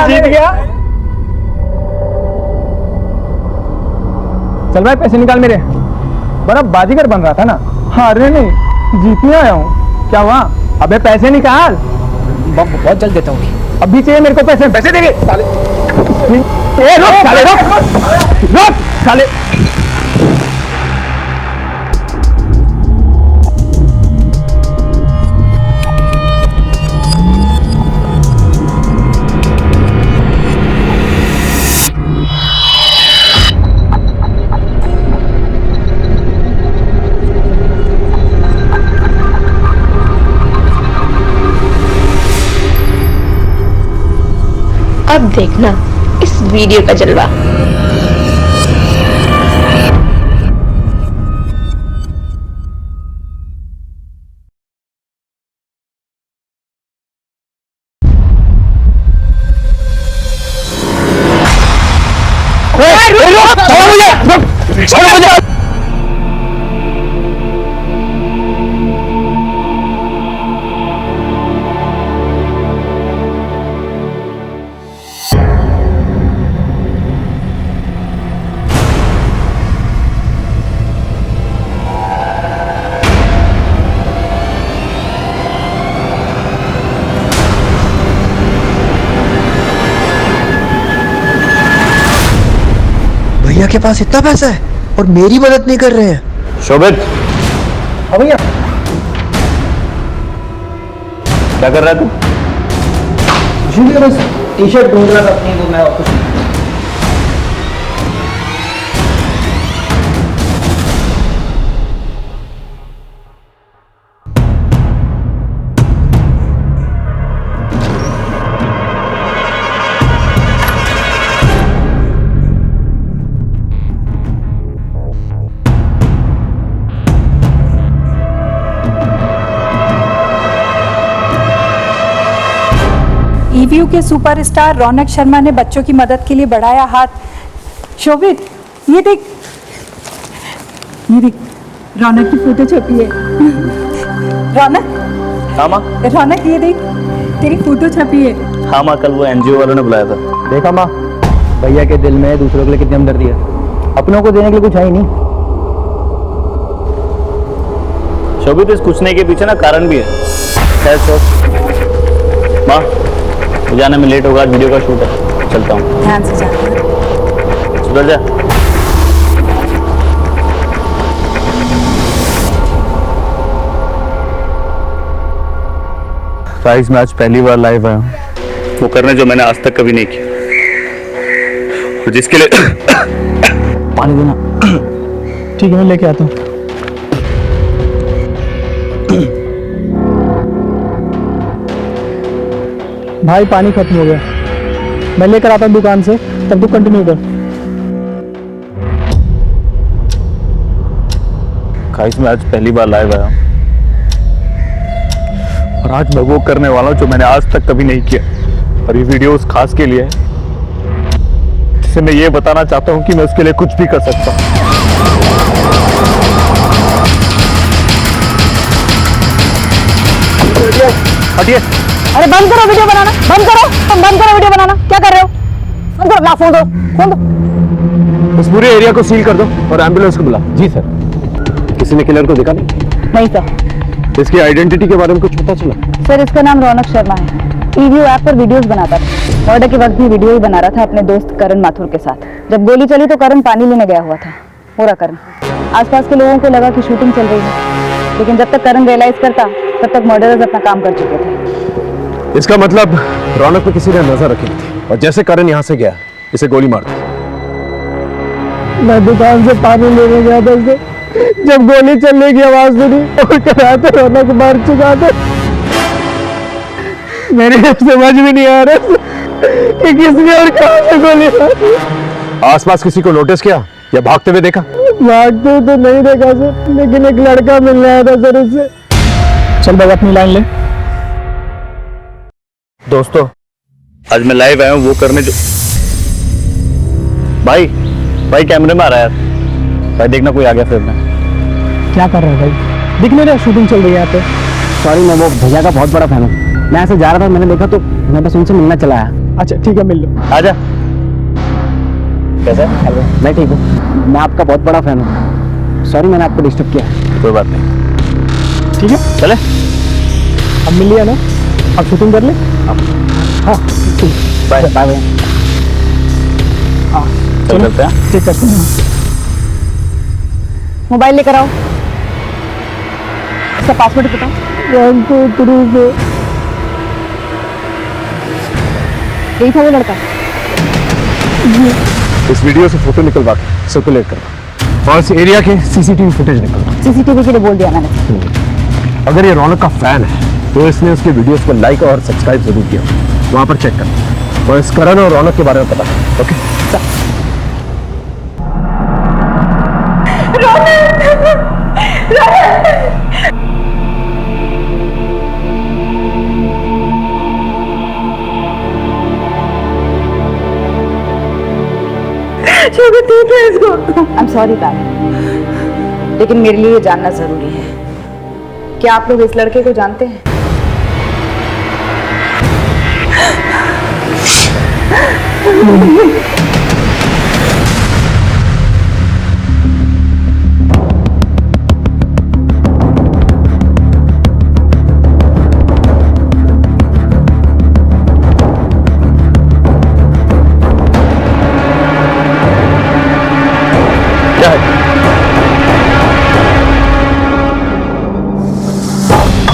[SPEAKER 6] जीत गया। चल भाई, पैसे निकाल मेरे। बड़ा बाजीगर बन रहा था ना। हाँ, अरे नहीं, जीतने आया हूँ। क्या हुआ? अबे पैसे निकाल।
[SPEAKER 11] बहुत जल्द देता हूँ।
[SPEAKER 6] अभी चाहिए मेरे को पैसे। पैसे देंगे साले। रुक साले, रुक साले।
[SPEAKER 5] अब देखना इस वीडियो का जलवा।
[SPEAKER 14] भैया के पास इतना पैसा है और मेरी मदद नहीं कर रहे हैं।
[SPEAKER 4] शोभित,
[SPEAKER 6] हाँ भैया।
[SPEAKER 4] क्या कर रहा है तू?
[SPEAKER 11] बस टी शर्ट ढूंढ रहा था अपनी, तो मैं और कुछ नहीं।
[SPEAKER 15] ईवीयू के सुपरस्टार रौनक शर्मा ने बच्चों की मदद के लिए बढ़ाया हाथ। शोभित, ये देख रौनक की फोटो छपी है। रौनक,
[SPEAKER 4] हाँ माँ।
[SPEAKER 15] रौनक ये देख, तेरी फोटो छपी है।
[SPEAKER 4] हाँ माँ, कल वो एनजीओ वालों ने बुलाया था।
[SPEAKER 11] देखा माँ, भैया के दिल में दूसरों के लिए कितनी हमदर्दी है। अपनों को देने के लिए कुछ है ही नहीं।
[SPEAKER 4] शोभित, इस कुछ नहीं के पीछे ना कारण भी है। खैर छोड़ माँ, जाने में लेट होगा, वीडियो का शूट है, चलता हूँ।
[SPEAKER 15] ध्यान से जाना।
[SPEAKER 4] सुधर जा। गाइस, मैं आज पहली बार लाइव आया हूँ वो करने जो मैंने आज तक कभी नहीं किया, और जिसके लिए
[SPEAKER 12] पानी देना। ठीक है, मैं लेके आता हूँ। भाई पानी खत्म हो गया, मैं लेकर आता हूँ दुकान से, तब तू कंटिन्यू कर।
[SPEAKER 4] गाइस, मैं आज पहली बार लाइव आया हूँ और आज मैं वो करने वाला हूँ जो मैंने आज तक कभी नहीं किया, और ये वीडियो उस खास के लिए है जिसे मैं ये बताना चाहता हूँ कि मैं उसके लिए कुछ भी कर सकता हूँ। हटिए।
[SPEAKER 5] अरे बंद करो वीडियो बनाना, बंद करो, तुम बंद करो वीडियो बनाना। क्या कर रहे हो? बंद करो, ला फोन दो, फोन दो।
[SPEAKER 6] इस पूरे एरिया को सील कर दो और एम्बुलेंस को बुला। जी सर। किसी ने किलर को देखा नहीं?
[SPEAKER 5] नहीं सर।
[SPEAKER 6] इसकी आइडेंटिटी के बारे में कुछ पता चला?
[SPEAKER 5] सर, इसका नाम रौनक शर्मा है। ईवीओ ऐप पर वीडियोस बनाता था। मर्डर के वक्त भी वीडियो ही बना रहा था अपने दोस्त करण माथुर के साथ। जब गोली चली तो करण पानी लेने गया हुआ था। पूरा करण। आसपास के लोगों को लगा कि शूटिंग चल रही है, लेकिन जब तक करण रियलाइज करता तब तक मर्डरर्स अपना काम कर चुके थे।
[SPEAKER 6] इसका मतलब रौनक पे किसी ने नजर रखी थी, और जैसे करण यहाँ से गया इसे गोली मार दी।
[SPEAKER 12] मैं दुकान से पानी लेने गया था, जब गोली चलने की आवाज सुनी और कराते रौनक मार चुका था। मेरे समझ में नहीं आ रहा कि किसने और कहां से गोली मारी।
[SPEAKER 6] आसपास किसी को नोटिस किया या भागते हुए देखा?
[SPEAKER 12] भागते तो नहीं देखा सर, लेकिन एक लड़का मिल रहा था सर उससे। चल बाबा, अपनी लाइन ले।
[SPEAKER 4] दोस्तों, आज मैं लाइव आया हूँ वो करने जो भाई कैमरे में आ रहा है यार। भाई देखना, कोई आ गया फिर में।
[SPEAKER 12] क्या कर रहा है भाई? दिख नहीं रहा शूटिंग चल रही है यहाँ पे।
[SPEAKER 11] सॉरी, मैं वो भैया का बहुत बड़ा फैन हूँ। मैं ऐसे जा रहा था, मैंने देखा तो मैं बस उनसे मिलना चला आया।
[SPEAKER 12] अच्छा ठीक है, मिल लो।
[SPEAKER 4] आजा। कैसा है?
[SPEAKER 11] मैं ठीक हूँ। मैं आपका बहुत बड़ा फैन हूँ। सॉरी मैंने आपको डिस्टर्ब किया।
[SPEAKER 4] कोई बात नहीं,
[SPEAKER 12] ठीक है
[SPEAKER 4] चले।
[SPEAKER 12] अब मिल लिया ना, अब शूटिंग कर ले। हाँ
[SPEAKER 4] बाय
[SPEAKER 11] बाय बाय।
[SPEAKER 12] हाँ
[SPEAKER 4] चल करते हैं।
[SPEAKER 12] ठीक करते हैं।
[SPEAKER 5] मोबाइल लेकर आओ। इसका पासवर्ड बताओ।
[SPEAKER 12] 1 2 3 4।
[SPEAKER 5] यही था वो लड़का।
[SPEAKER 6] इस वीडियो से फोटो निकलवा के सर्कुलेट करो, और इस एरिया के सीसीटीवी फुटेज निकलवा।
[SPEAKER 5] सीसीटीवी के लिए बोल दिया मैंने।
[SPEAKER 6] अगर ये रौनक का फैन है तो इसने उसके वीडियोस को लाइक और सब्सक्राइब जरूर किया। वहां पर चेक कर और इस करण और रौनक के बारे में पता कर। ओके?
[SPEAKER 5] I'm sorry darling, लेकिन मेरे लिए ये जानना जरूरी है। क्या आप लोग इस लड़के को जानते हैं?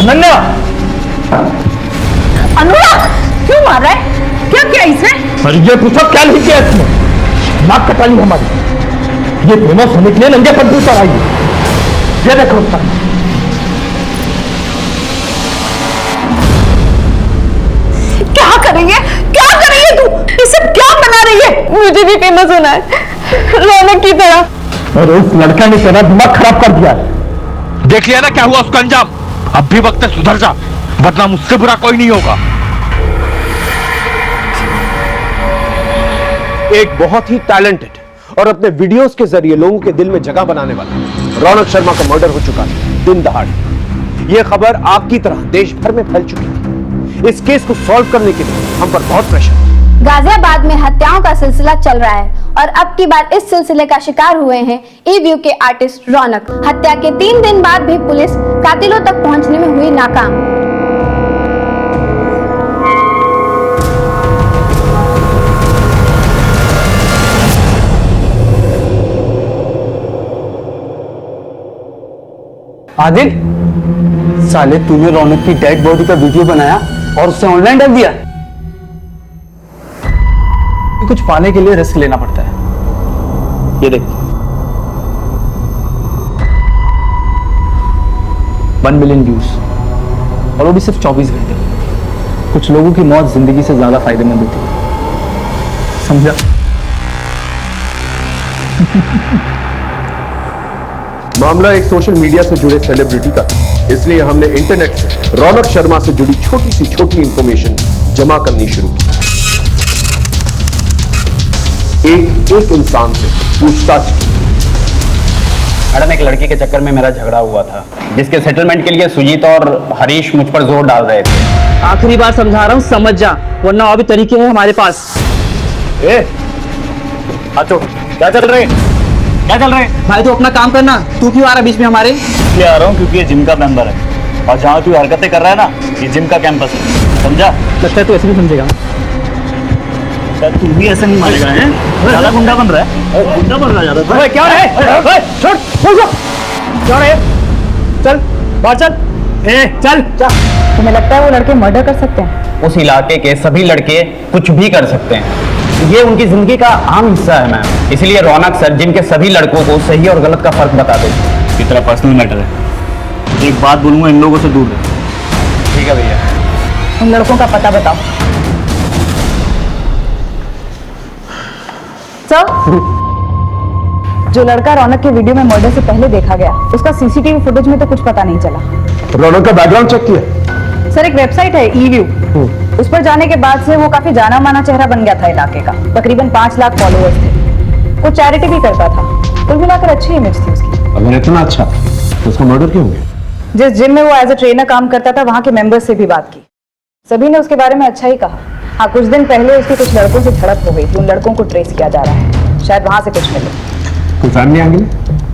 [SPEAKER 2] नन्ना!
[SPEAKER 5] अनुराग, क्यों मार रहा है? क्या किया इसने?
[SPEAKER 2] अरे ये पूछो क्या नहीं किया इसने? नाक कटा ली हमारी। ये फेमस होने के लिए नंगे पद्धति पर आई है। ये देखो उसका।
[SPEAKER 5] क्या करेंगे? क्या करेंगे तू? इसे क्या बना रही है? मुझे भी फेमस होना है, रौनक की तरह।
[SPEAKER 2] अरे उस लड़का ने तेरा दिमाग खराब कर दिया है। देख लिया ना क्या हुआ उसका अंजाम। अब भी वक्त है, सुधर जा, वरना मुझसे बुरा कोई नहीं होगा।
[SPEAKER 6] एक बहुत ही टैलेंटेड और अपने वीडियोस के जरिए लोगों के दिल में जगह बनाने वाला रौनक शर्मा का मर्डर हो चुका है दिन दहाड़े। यह खबर आपकी तरह देश भर में फैल चुकी थी। इस केस को सॉल्व करने के लिए हम पर बहुत प्रेशर है।
[SPEAKER 16] गाजियाबाद में हत्याओं का सिलसिला चल रहा है और अब की बार इस सिलसिले का शिकार हुए हैं ईव्यू के आर्टिस्ट रौनक। हत्या के 3 दिन बाद भी पुलिस कातिलों तक पहुंचने में हुई नाकाम।
[SPEAKER 12] आदिल, साले तूने रौनक की डेड बॉडी का वीडियो बनाया और उसे ऑनलाइन डाल दिया। कुछ पाने के लिए रिस्क लेना पड़ता है। ये देख, 1 मिलियन व्यूज, और वो भी सिर्फ 24 घंटे। कुछ लोगों की मौत जिंदगी से ज्यादा फायदेमंद होती है, समझा?
[SPEAKER 17] मामला एक सोशल मीडिया से जुड़े सेलिब्रिटी का, इसलिए हमने इंटरनेट से रौनक शर्मा से जुड़ी छोटी सी छोटी इंफॉर्मेशन जमा करनी शुरू की। एक इंसान से पूछताछ की।
[SPEAKER 4] मैडम, एक लड़की के चक्कर में मेरा झगड़ा हुआ था, जिसके सेटलमेंट के लिए सुजीत और हरीश मुझ पर जोर डाल रहे थे।
[SPEAKER 11] आखिरी बार समझा रहा हूँ, समझ जा, वरना और भी तरीके हैं हमारे पास।
[SPEAKER 4] क्या चल रहे
[SPEAKER 11] भाई तो अपना काम करना, तू क्यों आ रहा बीच में हमारे?
[SPEAKER 4] इसलिए आ रहा हूँ क्योंकि ये जिम का मेंबर है, और जहाँ तू हरकतें कर रहा है ना, ये जिम का कैंपस है, समझा?
[SPEAKER 11] लगता है तू ऐसे नहीं समझेगा।
[SPEAKER 4] तू भी ऐसा नहीं मानेगा, है? ज्यादा गुंडा बन रहा है, गुंडा बन रहा है ज्यादा।
[SPEAKER 12] क्या है? छोड़, क्या है? चल बाहर चल, चल।
[SPEAKER 15] तुम्हें लगता है वो लड़के मर्डर कर सकते हैं?
[SPEAKER 4] उस इलाके के सभी लड़के कुछ भी कर सकते हैं, ये उनकी जिंदगी का आम हिस्सा है मैम। इसलिए रौनक सर जिम के सभी लड़कों को सही और गलत का फर्क बता दो। ये तेरा पर्सनल मैटर है, एक बात बोलूंगा, इन लोगों से दूर रहे। ठीक है भैया।
[SPEAKER 15] उन लड़कों का पता बताओ। सर, जो लड़का रौनक के वीडियो में मर्डर से पहले देखा गया, उसका सीसीटीवी फुटेज में तो कुछ पता नहीं चला।
[SPEAKER 17] रौनक का बैकग्राउंड चेक किया?
[SPEAKER 15] सर, एक वेबसाइट है ईव्यू, उस पर जाने के बाद से वो काफी जाना माना चेहरा बन गया था इलाके का। तकरीबन 5 लाख फॉलोअर्स थे। वो चैरिटी भी करता था। कुल मिलाकर अच्छी इमेज थी उसकी।
[SPEAKER 17] अगर इतना अच्छा तो उसका मर्डर क्यों हो गया?
[SPEAKER 15] जिस जिम में वो एज अ ट्रेनर काम करता था, वहां के मेंबर्स से भी बात की, सभी ने उसके बारे में अच्छा ही कहा। हाँ, कुछ दिन पहले उसकी कुछ लड़कों से झड़प हो गई थी। उन लड़कों को ट्रेस किया जा रहा है, शायद वहां से कुछ मिले।
[SPEAKER 17] कोई फैमिली एंगल?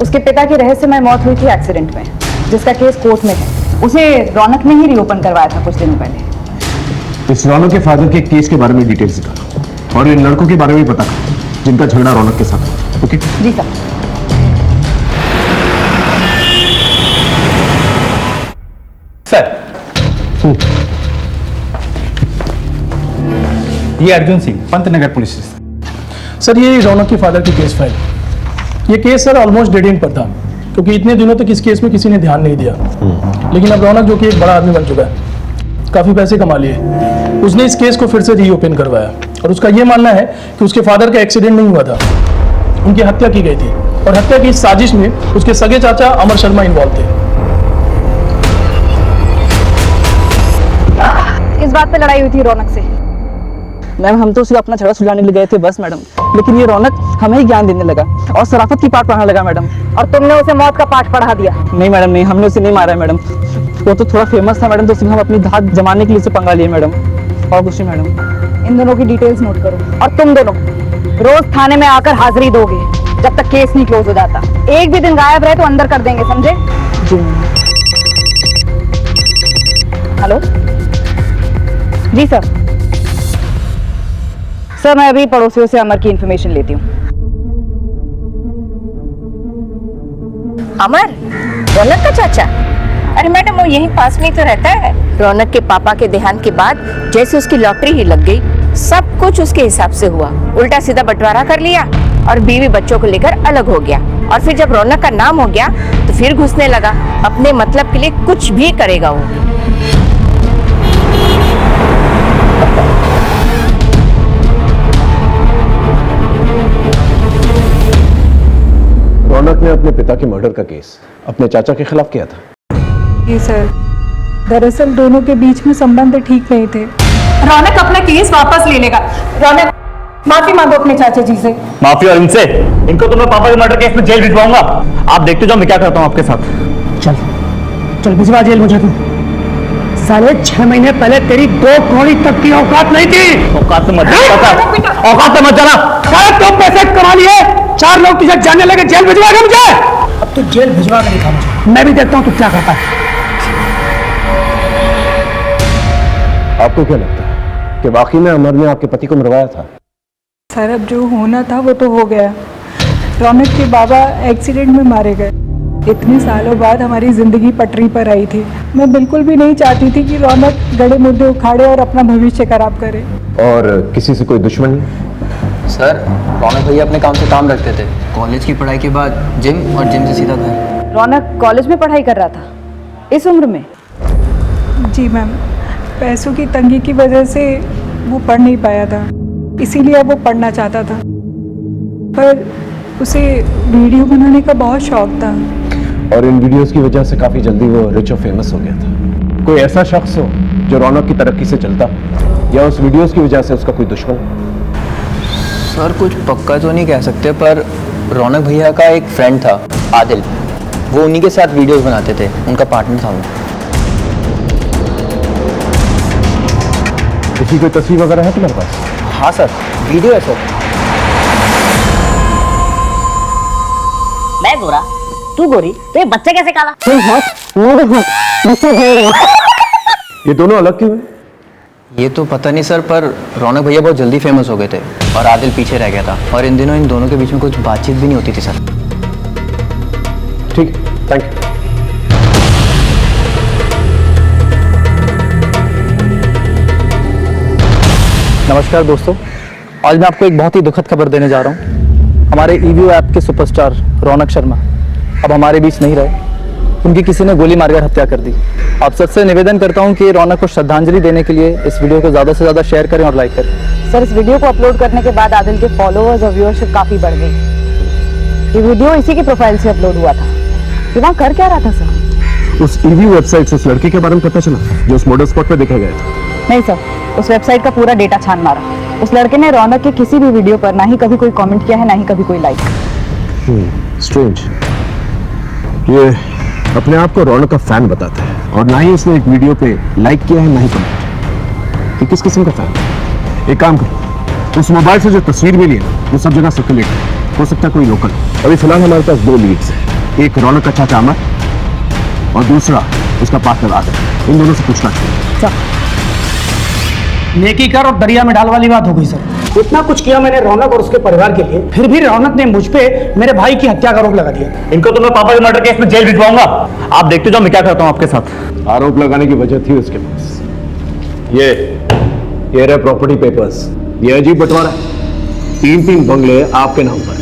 [SPEAKER 15] उसके पिता की रहस्यमय मौत हुई थी एक्सीडेंट में, जिसका केस कोर्ट में है। उसे रौनक ने ही रीओपन करवाया था कुछ दिनों पहले।
[SPEAKER 17] इस रौनक के फादर के केस के बारे में डिटेल्स निकालो, और इन लड़कों के बारे में पता करो जिनका झगड़ा रौनक के साथ। ओके
[SPEAKER 15] जी सर।
[SPEAKER 4] सर, ये Arjun Singh, Pantnagar police station.
[SPEAKER 12] Sir, ये रौनक के फादर की केस फाइल। ये case sir almost dead and पर था, क्योंकि इतने दिनों तक इस केस में किसी ने ध्यान नहीं दिया। लेकिन अब रौनक, जो कि एक बड़ा आदमी बन चुका है, काफी पैसे कमा लिए, उसने इस केस को फिर से रीओपन करवाया। और उसका यह मानना है कि उसके फादर का एक्सीडेंट नहीं हुआ था, उनकी हत्या की गई थी, और हत्या की इस साजिश में उसके सगे चाचा अमर शर्मा इन्वॉल्व थे।
[SPEAKER 15] इस बात पे लड़ाई हुई थी रौनक से?
[SPEAKER 11] मैम, हम तो सिर्फ अपना झगड़ा सुलझाने के लिए गए थे बस मैडम, लेकिन ये रौनक हमें ही ज्ञान देने लगा और शराफत की पाठ पढ़ाने लगा मैडम।
[SPEAKER 15] और तुमने उसे मौत का पाठ पढ़ा दिया?
[SPEAKER 11] नहीं मैडम, नहीं, हमने उसे नहीं मारा है मैडम। वो तो थोड़ा फेमस था मैडम, तो सिर्फ हम अपनी धाक जमाने के लिए उसे पंगा लिए मैडम, और कुछ नहीं मैडम।
[SPEAKER 15] इन दोनों की डिटेल्स नोट करो, और तुम दोनों रोज थाने में आकर हाजिरी दोगे जब तक केस नहीं क्लोज हो जाता। एक भी दिन गायब रहे तो अंदर कर देंगे, समझे?
[SPEAKER 11] जी।
[SPEAKER 15] हेलो जी सर। सर, मैं अभी पड़ोसियों से अमर की इंफॉर्मेशन लेती हूँ।
[SPEAKER 3] अमर, रौनक का चाचा? अरे मैडम, वो यहीं पास में ही तो रहता है। रौनक के पापा के देहांत के बाद जैसे उसकी लॉटरी ही लग गई, सब कुछ उसके हिसाब से हुआ। उल्टा सीधा बंटवारा कर लिया और बीवी बच्चों को लेकर अलग हो गया। और फिर जब रौनक का नाम हो गया तो फिर घुसने लगा। अपने मतलब के लिए कुछ भी करेगा वो।
[SPEAKER 17] रौनक ने अपने पिता के मर्डर का केस अपने चाचा के खिलाफ किया था।
[SPEAKER 15] जी सर, दरअसल दोनों के बीच में संबंध ठीक नहीं थे। रौनक अपना केस वापस ले लेगा। रौनक, माफी मांगो अपने चाचा जी से।
[SPEAKER 4] माफी? और इनसे? इनको तो मैं पापा के मर्डर केस में जेल भिजवाऊंगा। आप देखते जाओ मैं क्या करता हूँ आपके साथ।
[SPEAKER 12] चल चल भिजवा जेल मुझे तू। साले 6 महीने पहले तेरी 2 कौड़ी तक की औकात नहीं थी।
[SPEAKER 4] औकात तो मत पता।
[SPEAKER 11] औकात से मत जाना। अरे तुम पैसे कमा लिए, 4 लोग तुझे जाने लगे, जेल भिजवाएगा मुझे। अब तो जेल भिजवा के दिखा मुझे, मैं भी देखता हूँ तू क्या करता है।
[SPEAKER 17] आपको क्या लगता है कि वाकई में अमर ने आपके पति को मरवाया था?
[SPEAKER 15] सर अब जो होना था वो तो हो गया। रौनक के बाबा एक्सीडेंट में मारे गए। इतने सालों बाद हमारी जिंदगी पटरी पर आई थी। मैं बिल्कुल भी नहीं चाहती थी कि रौनक गड़े मुद्दे उखाड़े और अपना भविष्य खराब करे।
[SPEAKER 17] और किसी से कोई दुश्मनी?
[SPEAKER 13] सर रौनक भैया अपने काम से काम रखते थे। कॉलेज की पढ़ाई के बाद जिम और जिम से सीधा घर।
[SPEAKER 15] रौनक कॉलेज में पढ़ाई कर रहा था इस उम्र में? जी मैम, पैसों की तंगी की वजह से वो पढ़ नहीं पाया था, इसीलिए वो पढ़ना चाहता था। पर उसे वीडियो बनाने का बहुत शौक था।
[SPEAKER 17] और इन वीडियोस की वजह से काफी जल्दी वो रिच और फेमस हो गया था। कोई ऐसा शख्स हो जो रौनक की तरक्की से चलता, या उस वीडियोस की वजह से उसका कोई दुश्मन?
[SPEAKER 13] सर कुछ पक्का तो नहीं कह सकते, पर रौनक भैया का एक फ्रेंड था आदिल, वो उन्हीं के साथ वीडियोस बनाते थे, उनका पार्टनर था वो।
[SPEAKER 17] किसी कोई तस्वीर वगैरह है तुम्हारे पास?
[SPEAKER 13] हाँ सर, वीडियो है सर।
[SPEAKER 3] मैं गोरा, तू गोरी, तो ये बच्चे कैसे काला?
[SPEAKER 17] ये दोनों अलग क्यों हैं?
[SPEAKER 13] ये तो पता नहीं सर, पर रौनक भैया बहुत जल्दी फेमस हो गए थे और आदिल पीछे रह गया था, और इन दिनों इन दोनों के बीच में कुछ बातचीत भी नहीं होती थी सर।
[SPEAKER 17] ठीक, थैंक यू।
[SPEAKER 1] नमस्कार दोस्तों, आज मैं आपको एक बहुत ही दुखद खबर देने जा रहा हूँ। हमारे ईवीओ ऐप के सुपरस्टार रौनक शर्मा अब हमारे बीच नहीं रहे। उनकी किसी ने गोली मारकर हत्या कर दी। आप सबसे निवेदन करता हूँ कि रौनक को श्रद्धांजलि देने के लिए इस वीडियो को ज़्यादा से ज़्यादा शेयर करें और लाइक करें।
[SPEAKER 15] सर इस वीडियो को अपलोड करने के बाद आदिल के फॉलोअर्स और व्यूअरशिप काफी बढ़ गई। ये वीडियो इसी के प्रोफाइल से अपलोड हुआ था। ये वहाँ कर क्या रहा था सर?
[SPEAKER 17] उस ईवी वेबसाइट से उस लड़के के बारे में पता चला जो उस मॉडल स्पॉट पे देखा गया था?
[SPEAKER 15] नहीं सर, उस वेबसाइट का पूरा डेटा छान मारा। उस लड़के ने रौनक के किसी भी वीडियो पर ना ही कभी कोई कमेंट किया है, ना ही कभी कोई लाइक।
[SPEAKER 17] स्ट्रेंज। ये अपने आप को रौनक का फैन बताता है, और ना ही उसने एक वीडियो पे लाइक किया है, ना ही कमेंट। ये किस किस्म का फैन है? एक काम करो, उस मोबाइल से जो तस्वीर मिली है वो सब जगह सर्कुलेट हो सकता है कोई लोकल। अभी फिलहाल हमारे पास 2 लीड्स हैं, एक रौनक का चाचा अमर और दूसरा उसका पार्टनर आदिल। इन दोनों से पूछना चाहिए।
[SPEAKER 11] नेकी कर और दरिया में डाल वाली बात हो गई सर। इतना कुछ किया मैंने रौनक और उसके परिवार के लिए, फिर भी रौनक ने मुझ पे मेरे भाई की हत्या का आरोप लगा दिया।
[SPEAKER 1] इनको तो मैं पापा के मर्डर केस में जेल भिजवाऊंगा। आप देखते जाओ मैं क्या करता हूँ आपके साथ।
[SPEAKER 17] आरोप लगाने की वजह थी उसके पास। ये रहे प्रॉपर्टी पेपर्स। ये अजीब बंटवारा है। 3 बंगले आपके नाम पर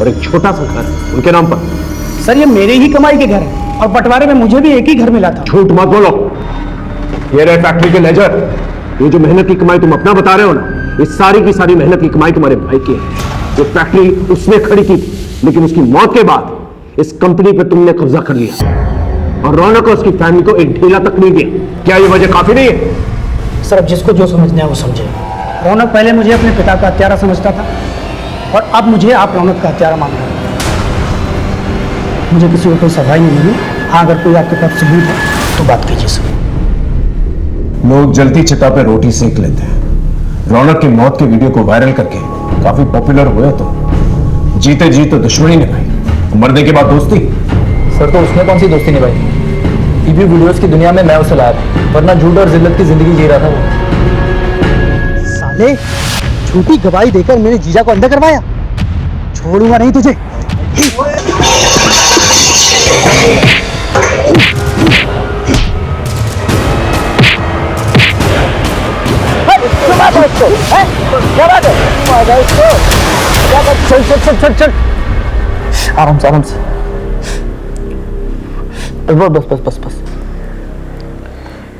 [SPEAKER 17] और एक छोटा सा घर उनके नाम पर।
[SPEAKER 11] सर ये मेरे ही कमाई के घर है, और बंटवारे में मुझे भी एक ही घर मिला था।
[SPEAKER 17] झूठ मत बोलो। ये रहे फैक्ट्री के लेजर। ये जो मेहनत की कमाई तुम अपना बता रहे हो ना, ये सारी की सारी मेहनत की कमाई तुम्हारे भाई की है। ये फैक्ट्री उसने खड़ी की थी, लेकिन उसकी मौत के बाद इस कंपनी पे तुमने कब्जा कर लिया, और रौनक और उसकी फैमिली को एक ढीला तक नहीं दिया। क्या ये वजह काफी नहीं है?
[SPEAKER 11] सर अब जिसको जो समझना है वो समझे। रौनक पहले मुझे अपने पिता का हत्यारा समझता था, और अब मुझे आप रौनक का हत्यारा मान रहे हैं। मुझे किसी को कोई सफाई नहीं मिली। हाँ, अगर कोई आपके पास सबूत है तो बात कीजिए सर।
[SPEAKER 17] लोग जलती चिता पे रोटी सेक लेते हैं। रौनक की मौत के वीडियो को वायरल करके काफी पॉपुलर हुए तो जीते जी तो दुश्मनी निभाई, मरने के बाद दोस्ती।
[SPEAKER 1] सर तो उसने कौन सी दोस्ती निभाई? ईवी वीडियोस की दुनिया में मैं उसे लाया था, वरना झूठ और जिल्लत की जिंदगी जी रहा था वो।
[SPEAKER 14] साले, झूठी गवाही देकर मेरे जीजा को अंदर करवाया। छोड़ूंगा नहीं तुझे।
[SPEAKER 1] चल आराम से आराम से। बस बस बस बस।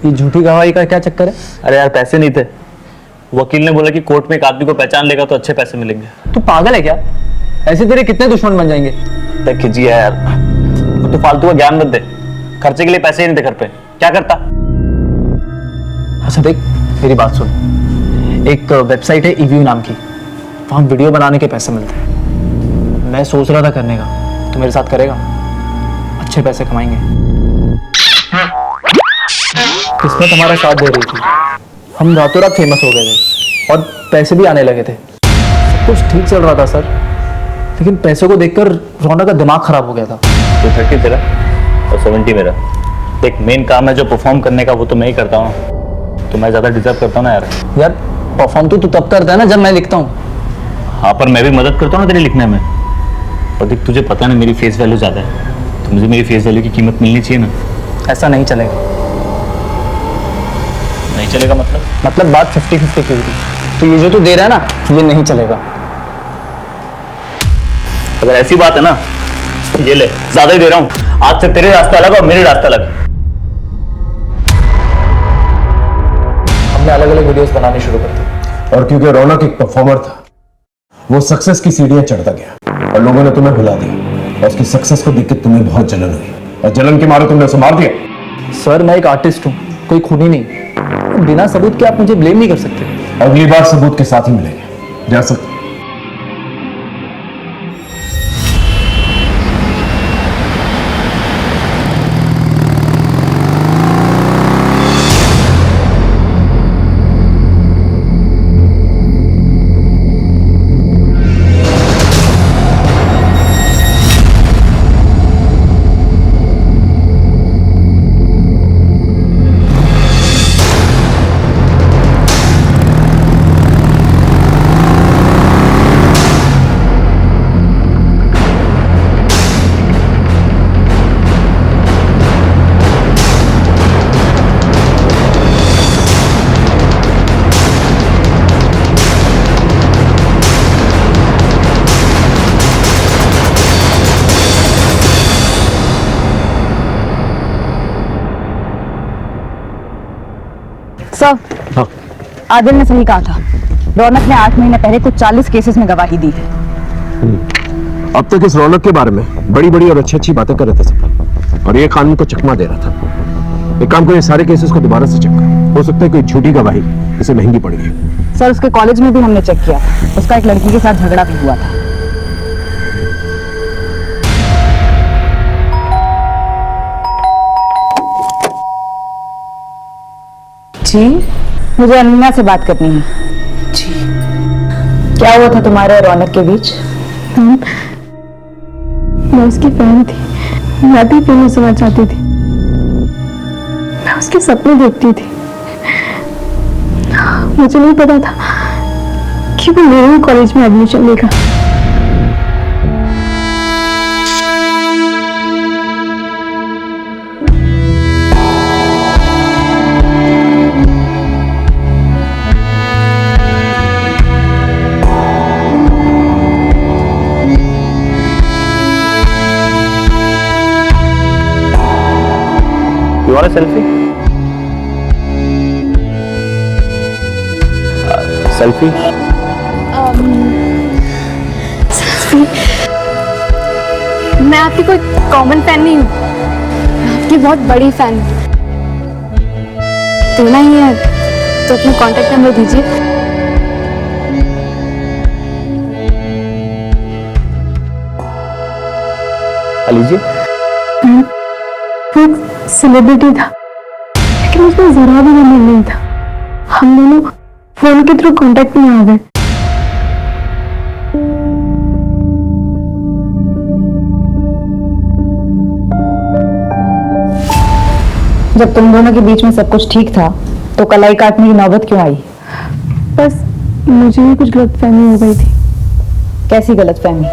[SPEAKER 1] ये झूठी गवाही का क्या चक्कर है? अरे यार पैसे नहीं थे। वकील ने बोला कि कोर्ट में एक आदमी को पहचान लेगा तो अच्छे पैसे मिलेंगे। तू पागल है क्या? ऐसे तेरे कितने दुश्मन बन जाएंगे? देख खिंची है यार, तू फालतू का ज्ञान मत दे। खर्चे के लिए पैसे ही नहीं थे घर पे, क्या करता? अच्छा देख मेरी बात सुन, एक वेबसाइट है ईवीयू नाम की, वहाँ वीडियो बनाने के पैसे मिलते हैं। मैं सोच रहा था करने का, तू मेरे साथ करेगा? अच्छे पैसे कमाएंगे। किस्मत हमारा साथ दे रही थी, हम रातों रात फेमस हो गए थे और पैसे भी आने लगे थे। कुछ ठीक चल रहा था सर, लेकिन पैसों को देखकर रौनक का दिमाग खराब हो गया था।
[SPEAKER 4] तो 30 तेरा और 70 मेरा। एक मेन काम है जो परफॉर्म करने का, वो तो मैं ही करता हूँ, तो मैं ज्यादा डिजर्व करता हूँ ना यार।
[SPEAKER 1] यार परफॉर्म तो तू तब करता है ना जब मैं लिखता हूँ।
[SPEAKER 4] हाँ, पर मैं भी मदद करता हूँ ना तेरे लिखने में। और देख, तुझे पता ना मेरी फेस वैल्यू ज्यादा है, तो मुझे मेरी फेस वैल्यू की कीमत मिलनी चाहिए ना।
[SPEAKER 1] ऐसा नहीं चलेगा।
[SPEAKER 4] नहीं चलेगा
[SPEAKER 1] मतलब बात 50-50 की हुई, तो ये जो तू दे रहा है ना, ये नहीं चलेगा।
[SPEAKER 4] अगर ऐसी बात है ना, ये ले, ज्यादा ही दे रहा हूँ। आज से तेरे रास्ता अलग और मेरे रास्ता अलग।
[SPEAKER 1] हमने अलग अलग वीडियोस बनाने शुरू कर दी,
[SPEAKER 17] और क्योंकि रौनक एक परफॉर्मर था, वो सक्सेस की सीढ़ियां चढ़ता गया और लोगों ने तुम्हें भुला दिया, और उसकी सक्सेस को देख के तुम्हें बहुत जलन हुई, और जलन के मारे तुमने उसे मार दिया।
[SPEAKER 1] सर मैं एक आर्टिस्ट हूँ, कोई खूनी नहीं। बिना सबूत के आप मुझे ब्लेम नहीं कर सकते।
[SPEAKER 17] अगली बार सबूत के साथ ही मिलेंगे, जा सकते।
[SPEAKER 5] सर, आदिल ने सही कहा था। रौनक ने 8 महीने पहले कुछ 40 केसेस में गवाही दी है।
[SPEAKER 17] अब तक इस रौनक के बारे में बड़ी बड़ी और अच्छी अच्छी बातें कर रहे थे सब, और ये कानून को चकमा दे रहा था। एक काम करो, ये सारे केसेस को दोबारा से चेक करो, हो सकता है कोई झूठी गवाही इसे महंगी पड़ गई।
[SPEAKER 5] सर उसके कॉलेज में भी हमने चेक किया, उसका एक लड़की के साथ झगड़ा भी हुआ था। जी, मुझे अमीना से बात करनी है। जी, क्या हुआ था तुम्हारे और रौनक के बीच?
[SPEAKER 7] मैं उसकी फैन थी, मैं भी फिल्म सुनना चाहती थी, मैं उसके सपने देखती थी। मुझे नहीं पता था कि वो मेरे कॉलेज में एडमिशन लेगा।
[SPEAKER 4] You want a selfie? Selfie?
[SPEAKER 7] मैं आपकी कोई कॉमन फैन नहीं हूँ, मैं आपकी बहुत बड़ी फैन हूँ। देना ही है तो अपना कांटेक्ट नंबर दीजिए।
[SPEAKER 4] लीजिए।
[SPEAKER 7] वो सेलिब्रिटी था, लेकिन उसमें जरा भी नंबर नहीं था। हम दोनों फोन के थ्रू कांटेक्ट में आ गए।
[SPEAKER 5] जब तुम दोनों के बीच में सब कुछ ठीक था, तो कलाई काटने की नौबत क्यों आई?
[SPEAKER 7] बस मुझे भी कुछ गलतफहमी हो गई थी।
[SPEAKER 5] कैसी गलतफहमी?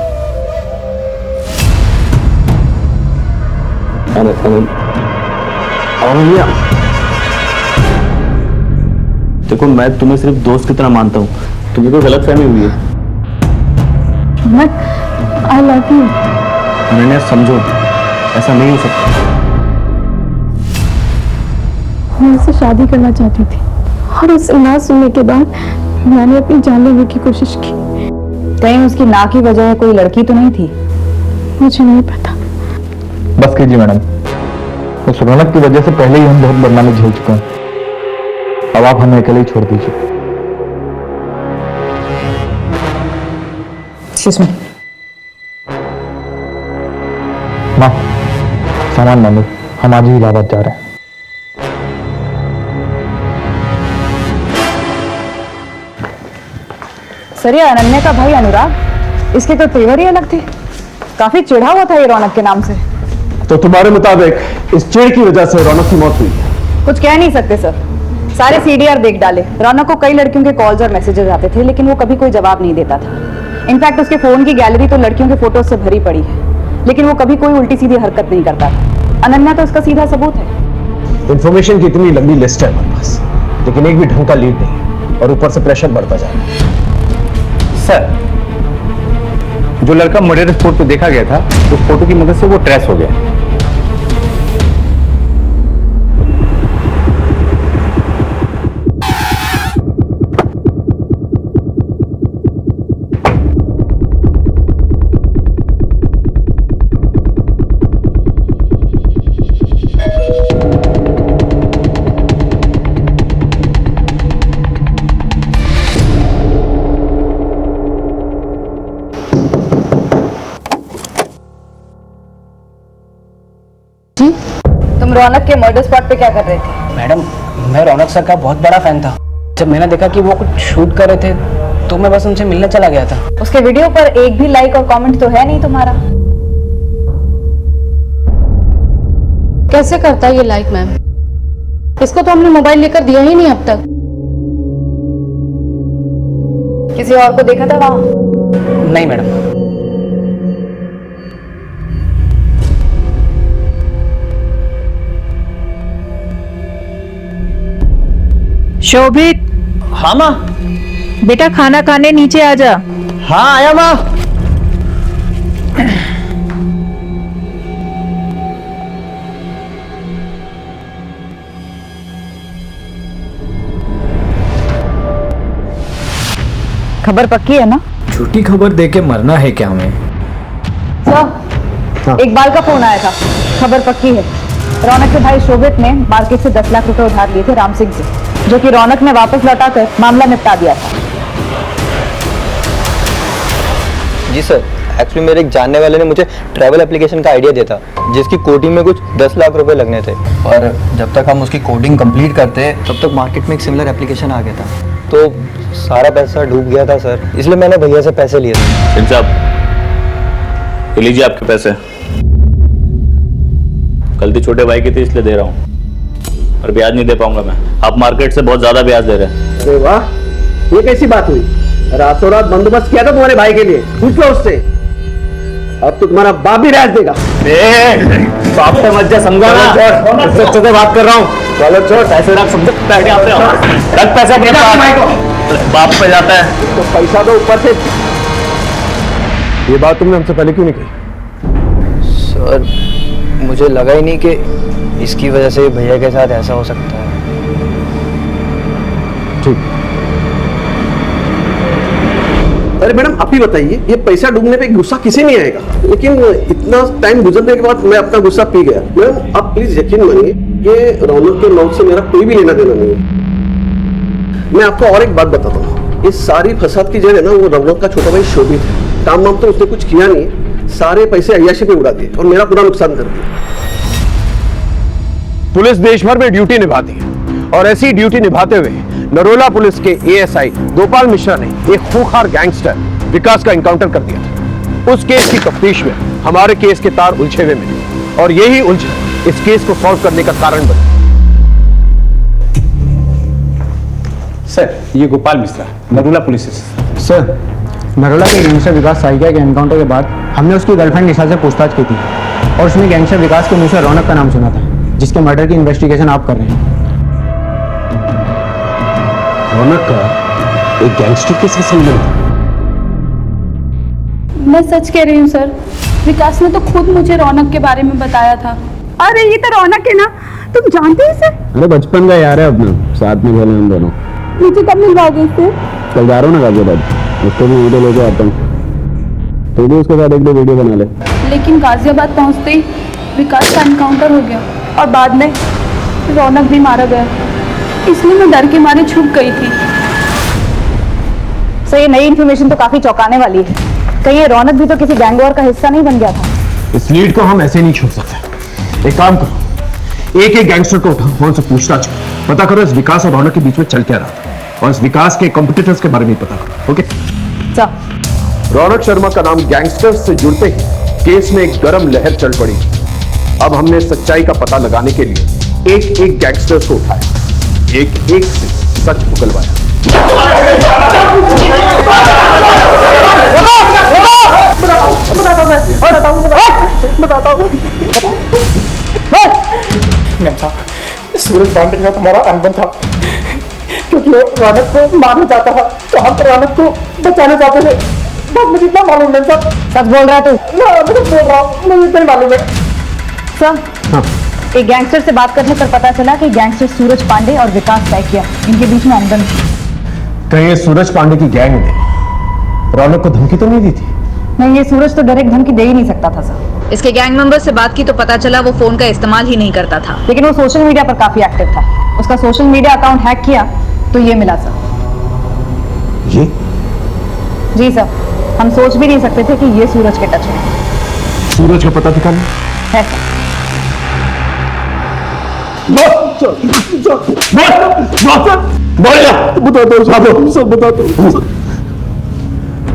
[SPEAKER 4] देखो, मैं तुम्हें सिर्फ दोस्त की तरह मानता हूँ, तुम्हें कोई गलतफहमी हुई है।
[SPEAKER 7] I love you.
[SPEAKER 4] मैंने समझो, ऐसा नहीं हो सकता।
[SPEAKER 7] मैं उससे शादी करना चाहती थी, और उससे ना सुनने के बाद मैंने अपनी जान लेने की कोशिश की।
[SPEAKER 5] कहीं उसकी ना की वजह कोई लड़की तो नहीं थी?
[SPEAKER 7] मुझे नहीं पता।
[SPEAKER 6] बस कीजिए मैडम, उस रौनक की वजह से पहले ही हम बहुत बदनामी झेल चुके हैं। अब आप हमें अकेले ही छोड़ दीजिए। माँ, सामान मान लो, हम आज ही इलाहाबाद जा रहे हैं।
[SPEAKER 15] सर ये अनन्या का भाई अनुराग, इसके तो तेवर ही अलग थे। काफी चिढ़ा हुआ था ये रौनक के नाम से।
[SPEAKER 17] तो तुम्हारे मुताबिक इस चिढ़ की वजह से रौनक की मौत हुई?
[SPEAKER 15] कुछ कह नहीं सकते सर, सारे सीडीआर देख डाले। रौनक को कई लड़कियों के कॉल्स और मैसेजेस आते थे, लेकिन वो कभी कोई जवाब नहीं देता था। इनफैक्ट उसके फोन की गैलरी तो लड़कियों के फोटोज से भरी पड़ी है, लेकिन वो कभी कोई उल्टी सीधी हरकत नहीं करता था। अनन्या तो उसका सीधा सबूत है।
[SPEAKER 17] इंफॉर्मेशन की इतनी लंबी लिस्ट है हमारे पास, लेकिन एक भी ढंग का लीड नहीं, और ऊपर से प्रेशर बढ़ता जा रहा है।
[SPEAKER 4] सर, जो लड़का मर्डर स्पॉट पे देखा गया था, उस फोटो की मदद से वो ट्रेस हो गया।
[SPEAKER 15] तुम रौनक के मर्डर स्पॉट पे क्या कर रहे थे?
[SPEAKER 11] मैडम, मैं रौनक सर का बहुत बड़ा फैन था। जब मैंने देखा कि वो कुछ शूट कर रहे थे तो मैं बस उनसे मिलने चला गया था।
[SPEAKER 15] उसके वीडियो पर एक भी लाइक और कमेंट तो है नहीं तुम्हारा।
[SPEAKER 7] कैसे करता है ये लाइक मैम? इसको तो हमने मोबाइल लेकर दिया ही नहीं अब तक।
[SPEAKER 15] किसी और को देखा था वहां?
[SPEAKER 11] नहीं मैडम।
[SPEAKER 15] शोभित।
[SPEAKER 1] हाँ माँ।
[SPEAKER 15] बेटा खाना खाने नीचे आ जा।
[SPEAKER 1] हाँ आया माँ।
[SPEAKER 15] खबर पक्की है ना?
[SPEAKER 18] झूठी खबर देके मरना है क्या हमें?
[SPEAKER 15] सर, इकबाल का फोन आया था, खबर पक्की है। रौनक के भाई शोभित ने मार्केट से 10 लाख रुपए उधार लिए थे राम सिंह से, जो कि रौनक ने वापस लौटाकर मामला निपटा दिया था।
[SPEAKER 13] जी सर, एक्चुअली मेरे एक जानने वाले ने मुझे ट्रैवल एप्लीकेशन का आइडिया दिया था, जिसकी कोडिंग में कुछ 10 लाख रुपए लगने थे, और जब तक हम उसकी कोडिंग कंप्लीट करते तब तक मार्केट में एक सिमिलर एप्लीकेशन आ गया था, तो सारा पैसा डूब गया था सर। इसलिए मैंने भैया से पैसे लिए थे।
[SPEAKER 4] साहब, ये लीजिए आपके पैसे। गलती छोटे भाई की थी इसलिए दे रहा हूँ, और ब्याज नहीं दे पाऊंगा मैं। आप मार्केट से बहुत ज्यादा ब्याज दे रहे हैं।
[SPEAKER 14] अरे वाह, ये कैसी बात हुई? रातों रात बंदोबस्त किया था तुम्हारे भाई के लिए, पूछ लो उससे। अब तो तुम्हारा बाप भी ब्याज देगा।
[SPEAKER 1] बाप पे मत जा, समझा ना? सच से बात कर रहा हूँ। चलो छोड़, पैसे रख, समझो पैसे आते हो। रख पैसे अपने पास। बाप पे जाता है
[SPEAKER 14] तो पैसा दो ऊपर से।
[SPEAKER 17] ये बात तुमने हमसे पहले क्यों नहीं कही?
[SPEAKER 13] सर, मुझे लगा ही नहीं कि इसकी वजह से भैया के साथ ऐसा हो सकता है।
[SPEAKER 17] ठीक।
[SPEAKER 14] अरे मैडम, आप ही बताइए, ये पैसा डूबने पे गुस्सा किसी नहीं आएगा, लेकिन इतना टाइम गुजरने के बाद मैं अपना गुस्सा पी गया। मैडम आप प्लीज यकीन मानिए, ये रौनक के मौत से मेरा कोई भी लेना देना नहीं है। मैं आपको और एक बात बताता हूँ, इस सारी फसाद की जड़ है ना, वो रौनक का छोटा भाई शोभित है। काम वाम तो उसने कुछ किया नहीं, सारे पैसे अय्याशी पे उड़ा दिए और मेरा पूरा नुकसान कर दिया।
[SPEAKER 17] पुलिस देश भर में ड्यूटी निभाती है, और ऐसी ड्यूटी निभाते हुए नरोला पुलिस के एएसआई गोपाल मिश्रा ने एक खूंखार गैंगस्टर विकास का एनकाउंटर कर दिया था। उस केस की तफ्तीश में हमारे केस के तार उलझे हुए मिले, और यही उलझन इस केस को सॉल्व करने का कारण बनी।
[SPEAKER 8] सर, ये Gopal Mishra, Narola police station.
[SPEAKER 11] Sir, Narola के गैंगस्टर विकास साहिकिया के एनकाउंटर के बाद हमने उसकी गर्लफ्रेंड निशा से पूछताछ की थी, और उसने गैंगस्टर विकास के मुंह से रौनक का नाम सुना था, जिसके मर्डर की इन्वेस्टिगेशन आप कर रहे हैं।
[SPEAKER 17] रौनक का एक गैंगस्टर के साथ संबंध?
[SPEAKER 7] मैं सच कह रही हूँ सर, विकास ने तो खुद मुझे रौनक के बारे में बताया था।
[SPEAKER 15] अरे ये तो रौनक है ना, तुम जानते हो इसे?
[SPEAKER 17] अरे बचपन का यार है अपना, साथ में खेले हम दोनों।
[SPEAKER 15] मुझे कब मिलवाओगे इससे?
[SPEAKER 17] कल जा रहा हूँ ना गाजियाबाद, उसको भी वीडियो लेके आता हूँ, तो भी उसके साथ एक दो वीडियो बना ले।
[SPEAKER 7] लेकिन गाजियाबाद पहुंचते ही विकास का एनकाउंटर हो गया, और बाद में रौनक भी मारा गया, इसलिए मैं डर के मारे छुप गई थी।
[SPEAKER 15] सर, ये नई इन्फॉर्मेशन तो काफी चौंकाने वाली है। कहीं ये रौनक भी तो किसी गैंग वॉर का हिस्सा नहीं बन गया था?
[SPEAKER 17] इस लीड को हम ऐसे नहीं छोड़ सकते। एक काम करो, एक एक गैंगस्टर को उठाओ, उनसे पूछताछ करो, पता करो इस विकास और रौनक के बीच में चल क्या रहा था, और इस विकास के कॉम्पिटिटर्स के बारे में पता करो। ओके? रौनक शर्मा का नाम गैंगस्टर्स से जुड़ते ही केस में एक गर्म लहर चल पड़ी। अब हमने सच्चाई का पता लगाने के लिए एक एक गैंगस्टर्स को उठाया, एक एक से सच उगलवाया।
[SPEAKER 12] सूरज पांडे का तुम्हारा अनबन था, क्योंकि वो रौनक को मारना चाहता था, तो हम रौनक को बचाना चाहते थे। बस मुझे इतना मालूम है सर।
[SPEAKER 3] सच बोल रहा है तू?
[SPEAKER 12] मैं बोल रहा हूँ, मुझे इतना मालूम है
[SPEAKER 15] सर। एक गैंगस्टर से बात करने पर पता चला कि गैंगस्टर सूरज पांडे और विकास सैकिया, इनके बीच में अनबन थी।
[SPEAKER 17] कहीं ये सूरज पांडे की गैंग ने रौनक को धमकी तो नहीं दी थी?
[SPEAKER 15] नहीं, ये सूरज तो डायरेक्ट धमकी दे ही नहीं सकता था सर। इसके गैंग मेंबर से बात की तो पता चला वो फोन का इस्तेमाल ही नहीं करता था, लेकिन वो सोशल मीडिया पर काफी एक्टिव था। उसका सोशल मीडिया अकाउंट हैक किया तो ये मिला सर।
[SPEAKER 17] ये?
[SPEAKER 15] जी सर, हम सोच भी नहीं सकते थे कि ये सूरज के टच में।
[SPEAKER 17] सूरज का पता ठिकाना
[SPEAKER 15] है सर।
[SPEAKER 12] बताता हूँ सब बताता हूँ।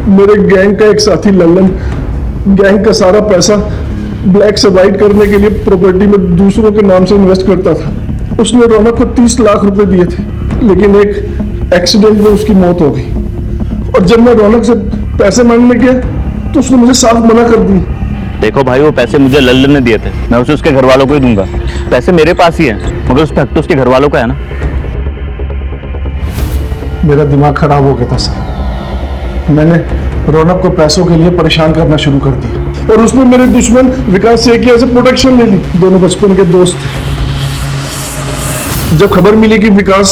[SPEAKER 12] मेरे गैंग का एक साथी लल्लन गैंग का सारा पैसा ब्लैक से वाइट करने के लिए प्रॉपर्टी में दूसरों के नाम से इन्वेस्ट करता था। उसने रौनक को 30 लाख रुपए दिए थे, लेकिन एक एक्सीडेंट में उसकी मौत हो गई। और जब मैं रौनक से पैसे मांगने गया तो उसने मुझे साफ मना कर दी।
[SPEAKER 4] देखो भाई, वो पैसे मुझे लल्लन ने दिए थे, मैं उसे उसके घर वालों को ही दूंगा। पैसे मेरे पास ही हैं, मगर उस हक तो उसके घर वालों का है ना।
[SPEAKER 12] मेरा दिमाग खराब हो गया था सर। मैंने रौनक को पैसों के लिए परेशान करना शुरू कर दिया, और उसने मेरे दुश्मन विकास सेकिया से प्रोटेक्शन ले ली। दोनों बचपन के दोस्त थे। जब खबर मिली कि विकास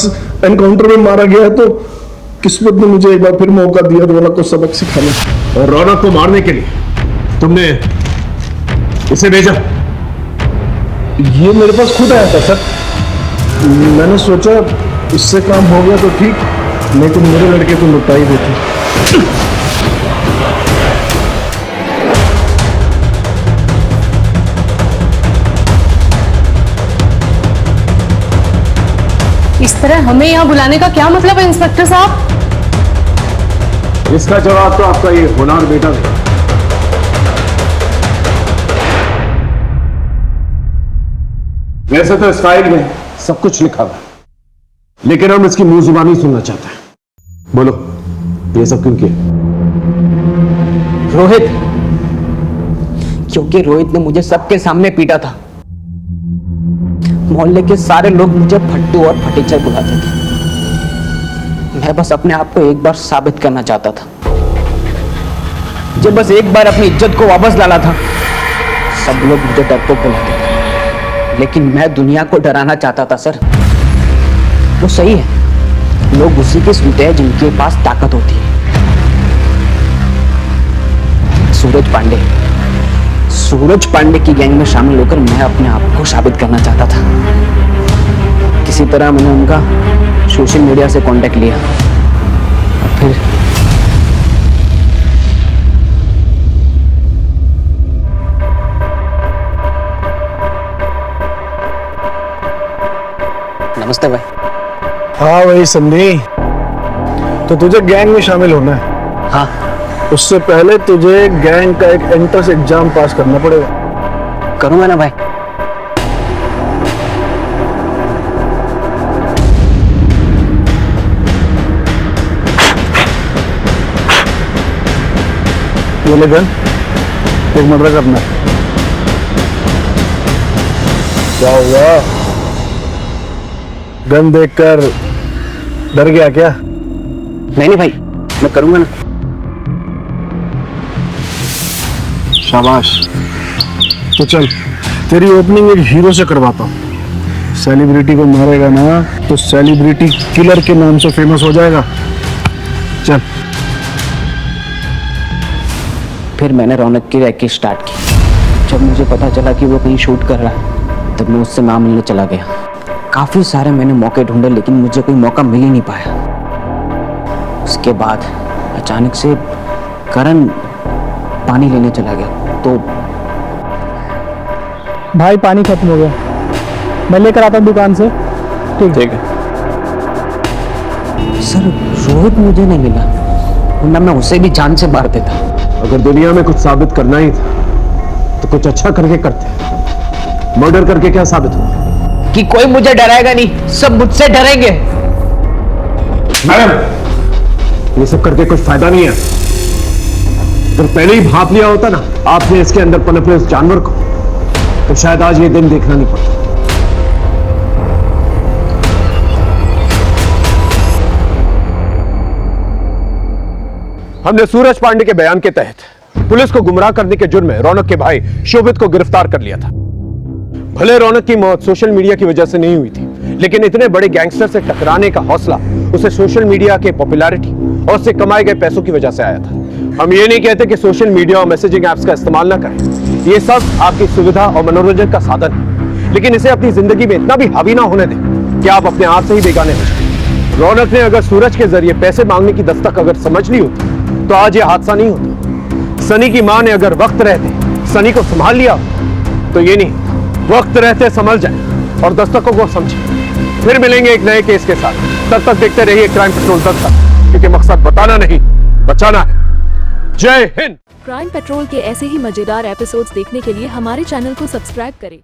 [SPEAKER 12] एनकाउंटर में मारा गया है, तो किस्मत ने मुझे एक बार फिर मौका दिया रौनक को सबक सिखाने।
[SPEAKER 17] और रौनक को मारने के लिए तुमने इसे भेजा?
[SPEAKER 12] ये मेरे पास खुद आया था सर। मैंने सोचा इससे काम हो गया तो ठीक, नहीं तो मेरे लड़के को लुटा ही देते।
[SPEAKER 5] इस तरह हमें यहाँ बुलाने का क्या मतलब है इंस्पेक्टर साहब?
[SPEAKER 17] इसका जवाब तो आपका ये होनहार बेटा देगा। वैसे तो इस फाइल में सब कुछ लिखा हुआ है, लेकिन हम इसकी मुंह जुबानी सुनना चाहते हैं। बोलो, ये सब क्यों किया?
[SPEAKER 19] रोहित, क्योंकि रोहित ने मुझे सबके सामने पीटा था। मोहल्ले के सारे लोग मुझे फट्टू और फटीचर बुलाते थे। मैं बस अपने आप को एक बार साबित करना चाहता था। जब बस एक बार अपनी इज्जत को वापस लाना था, सब लोग मुझे डरपोक बुलाते थे। लेकिन मैं दुनिया को डराना चाहता था सर। वो सही है, लोग उसी के सुनते हैं जिनके पास ताकत होती है। सूरज पांडे की गैंग में शामिल होकर मैं अपने आप को साबित करना चाहता था। किसी तरह मैंने उनका सोशल मीडिया से कांटेक्ट लिया और फिर नमस्ते भाई।
[SPEAKER 12] हाँ भाई सन्नी, तो तुझे गैंग में शामिल होना है?
[SPEAKER 19] हाँ।
[SPEAKER 12] उससे पहले तुझे गैंग का एक एंट्रेंस एग्जाम पास करना पड़ेगा।
[SPEAKER 19] करूंगा ना भाई।
[SPEAKER 12] ये ले गन, एक मर्डर करना है। क्या हुआ? गन देखकर डर गया क्या?
[SPEAKER 19] नहीं भाई, मैं करूंगा ना।
[SPEAKER 12] शाबाश। तो चल, तेरी ओपनिंग एक हीरो से करवाता हूँ। सेलिब्रिटी को मारेगा ना तो सेलिब्रिटी किलर के नाम से फेमस हो जाएगा। चल।
[SPEAKER 19] फिर मैंने रौनक की रैकी स्टार्ट की। जब मुझे पता चला कि वो कहीं शूट कर रहा है, तब मैं उससे मां मिलने चला गया। काफी सारे मैंने मौके ढूंढे, लेकिन मुझे कोई मौका मिल ही नहीं पाया। उसके बाद अचानक से करण पानी लेने चला गया, तो
[SPEAKER 12] भाई पानी खत्म हो गया, मैं लेकर आता हूँ दुकान से। ठीक
[SPEAKER 19] है सर। रोहित मुझे नहीं मिला, वरना मैं उसे भी जान से मार देता।
[SPEAKER 17] अगर दुनिया में कुछ साबित करना ही था तो कुछ अच्छा करके करते। मर्डर करके क्या साबित हुआ?
[SPEAKER 19] कि कोई मुझे डराएगा नहीं, सब मुझसे डरेंगे।
[SPEAKER 17] मैडम, ये सब करके कुछ फायदा नहीं है। अगर पहले ही भाप लिया होता ना आपने इसके अंदर पनपे उस जानवर को, तो शायद आज ये दिन देखना नहीं पड़ता। हमने सूरज पांडे के बयान के तहत पुलिस को गुमराह करने के जुर्म में रौनक के भाई शोभित को गिरफ्तार कर लिया था। भले रौनक की मौत सोशल मीडिया की वजह से नहीं हुई थी, लेकिन इतने बड़े गैंगस्टर से टकराने का हौसला उसे सोशल मीडिया के पॉपुलैरिटी और उससे कमाए गए पैसों की वजह से आया था। हम ये नहीं कहते कि सोशल मीडिया और मैसेजिंग एप्स का इस्तेमाल ना करें, ये सब आपकी सुविधा और मनोरंजन का साधन है, लेकिन इसे अपनी जिंदगी में इतना भी हावी ना होने दें कि आप अपने आप से ही बेगाने हो जाए। रौनक ने अगर सूरज के जरिए पैसे मांगने की दस्तक अगर समझ ली होती तो आज ये हादसा नहीं होता। सनी की मां ने अगर वक्त रहते सनी को संभाल लिया तो ये नहीं, वक्त रहते संभल जाए और दस्तकों को समझे। फिर मिलेंगे एक नए केस के साथ, तब तक देखते रहिए क्राइम पेट्रोल तक, क्योंकि मकसद बताना नहीं बचाना है। जय हिंद।
[SPEAKER 20] क्राइम पेट्रोल के ऐसे ही मजेदार एपिसोड्स देखने के लिए हमारे चैनल को सब्सक्राइब करें।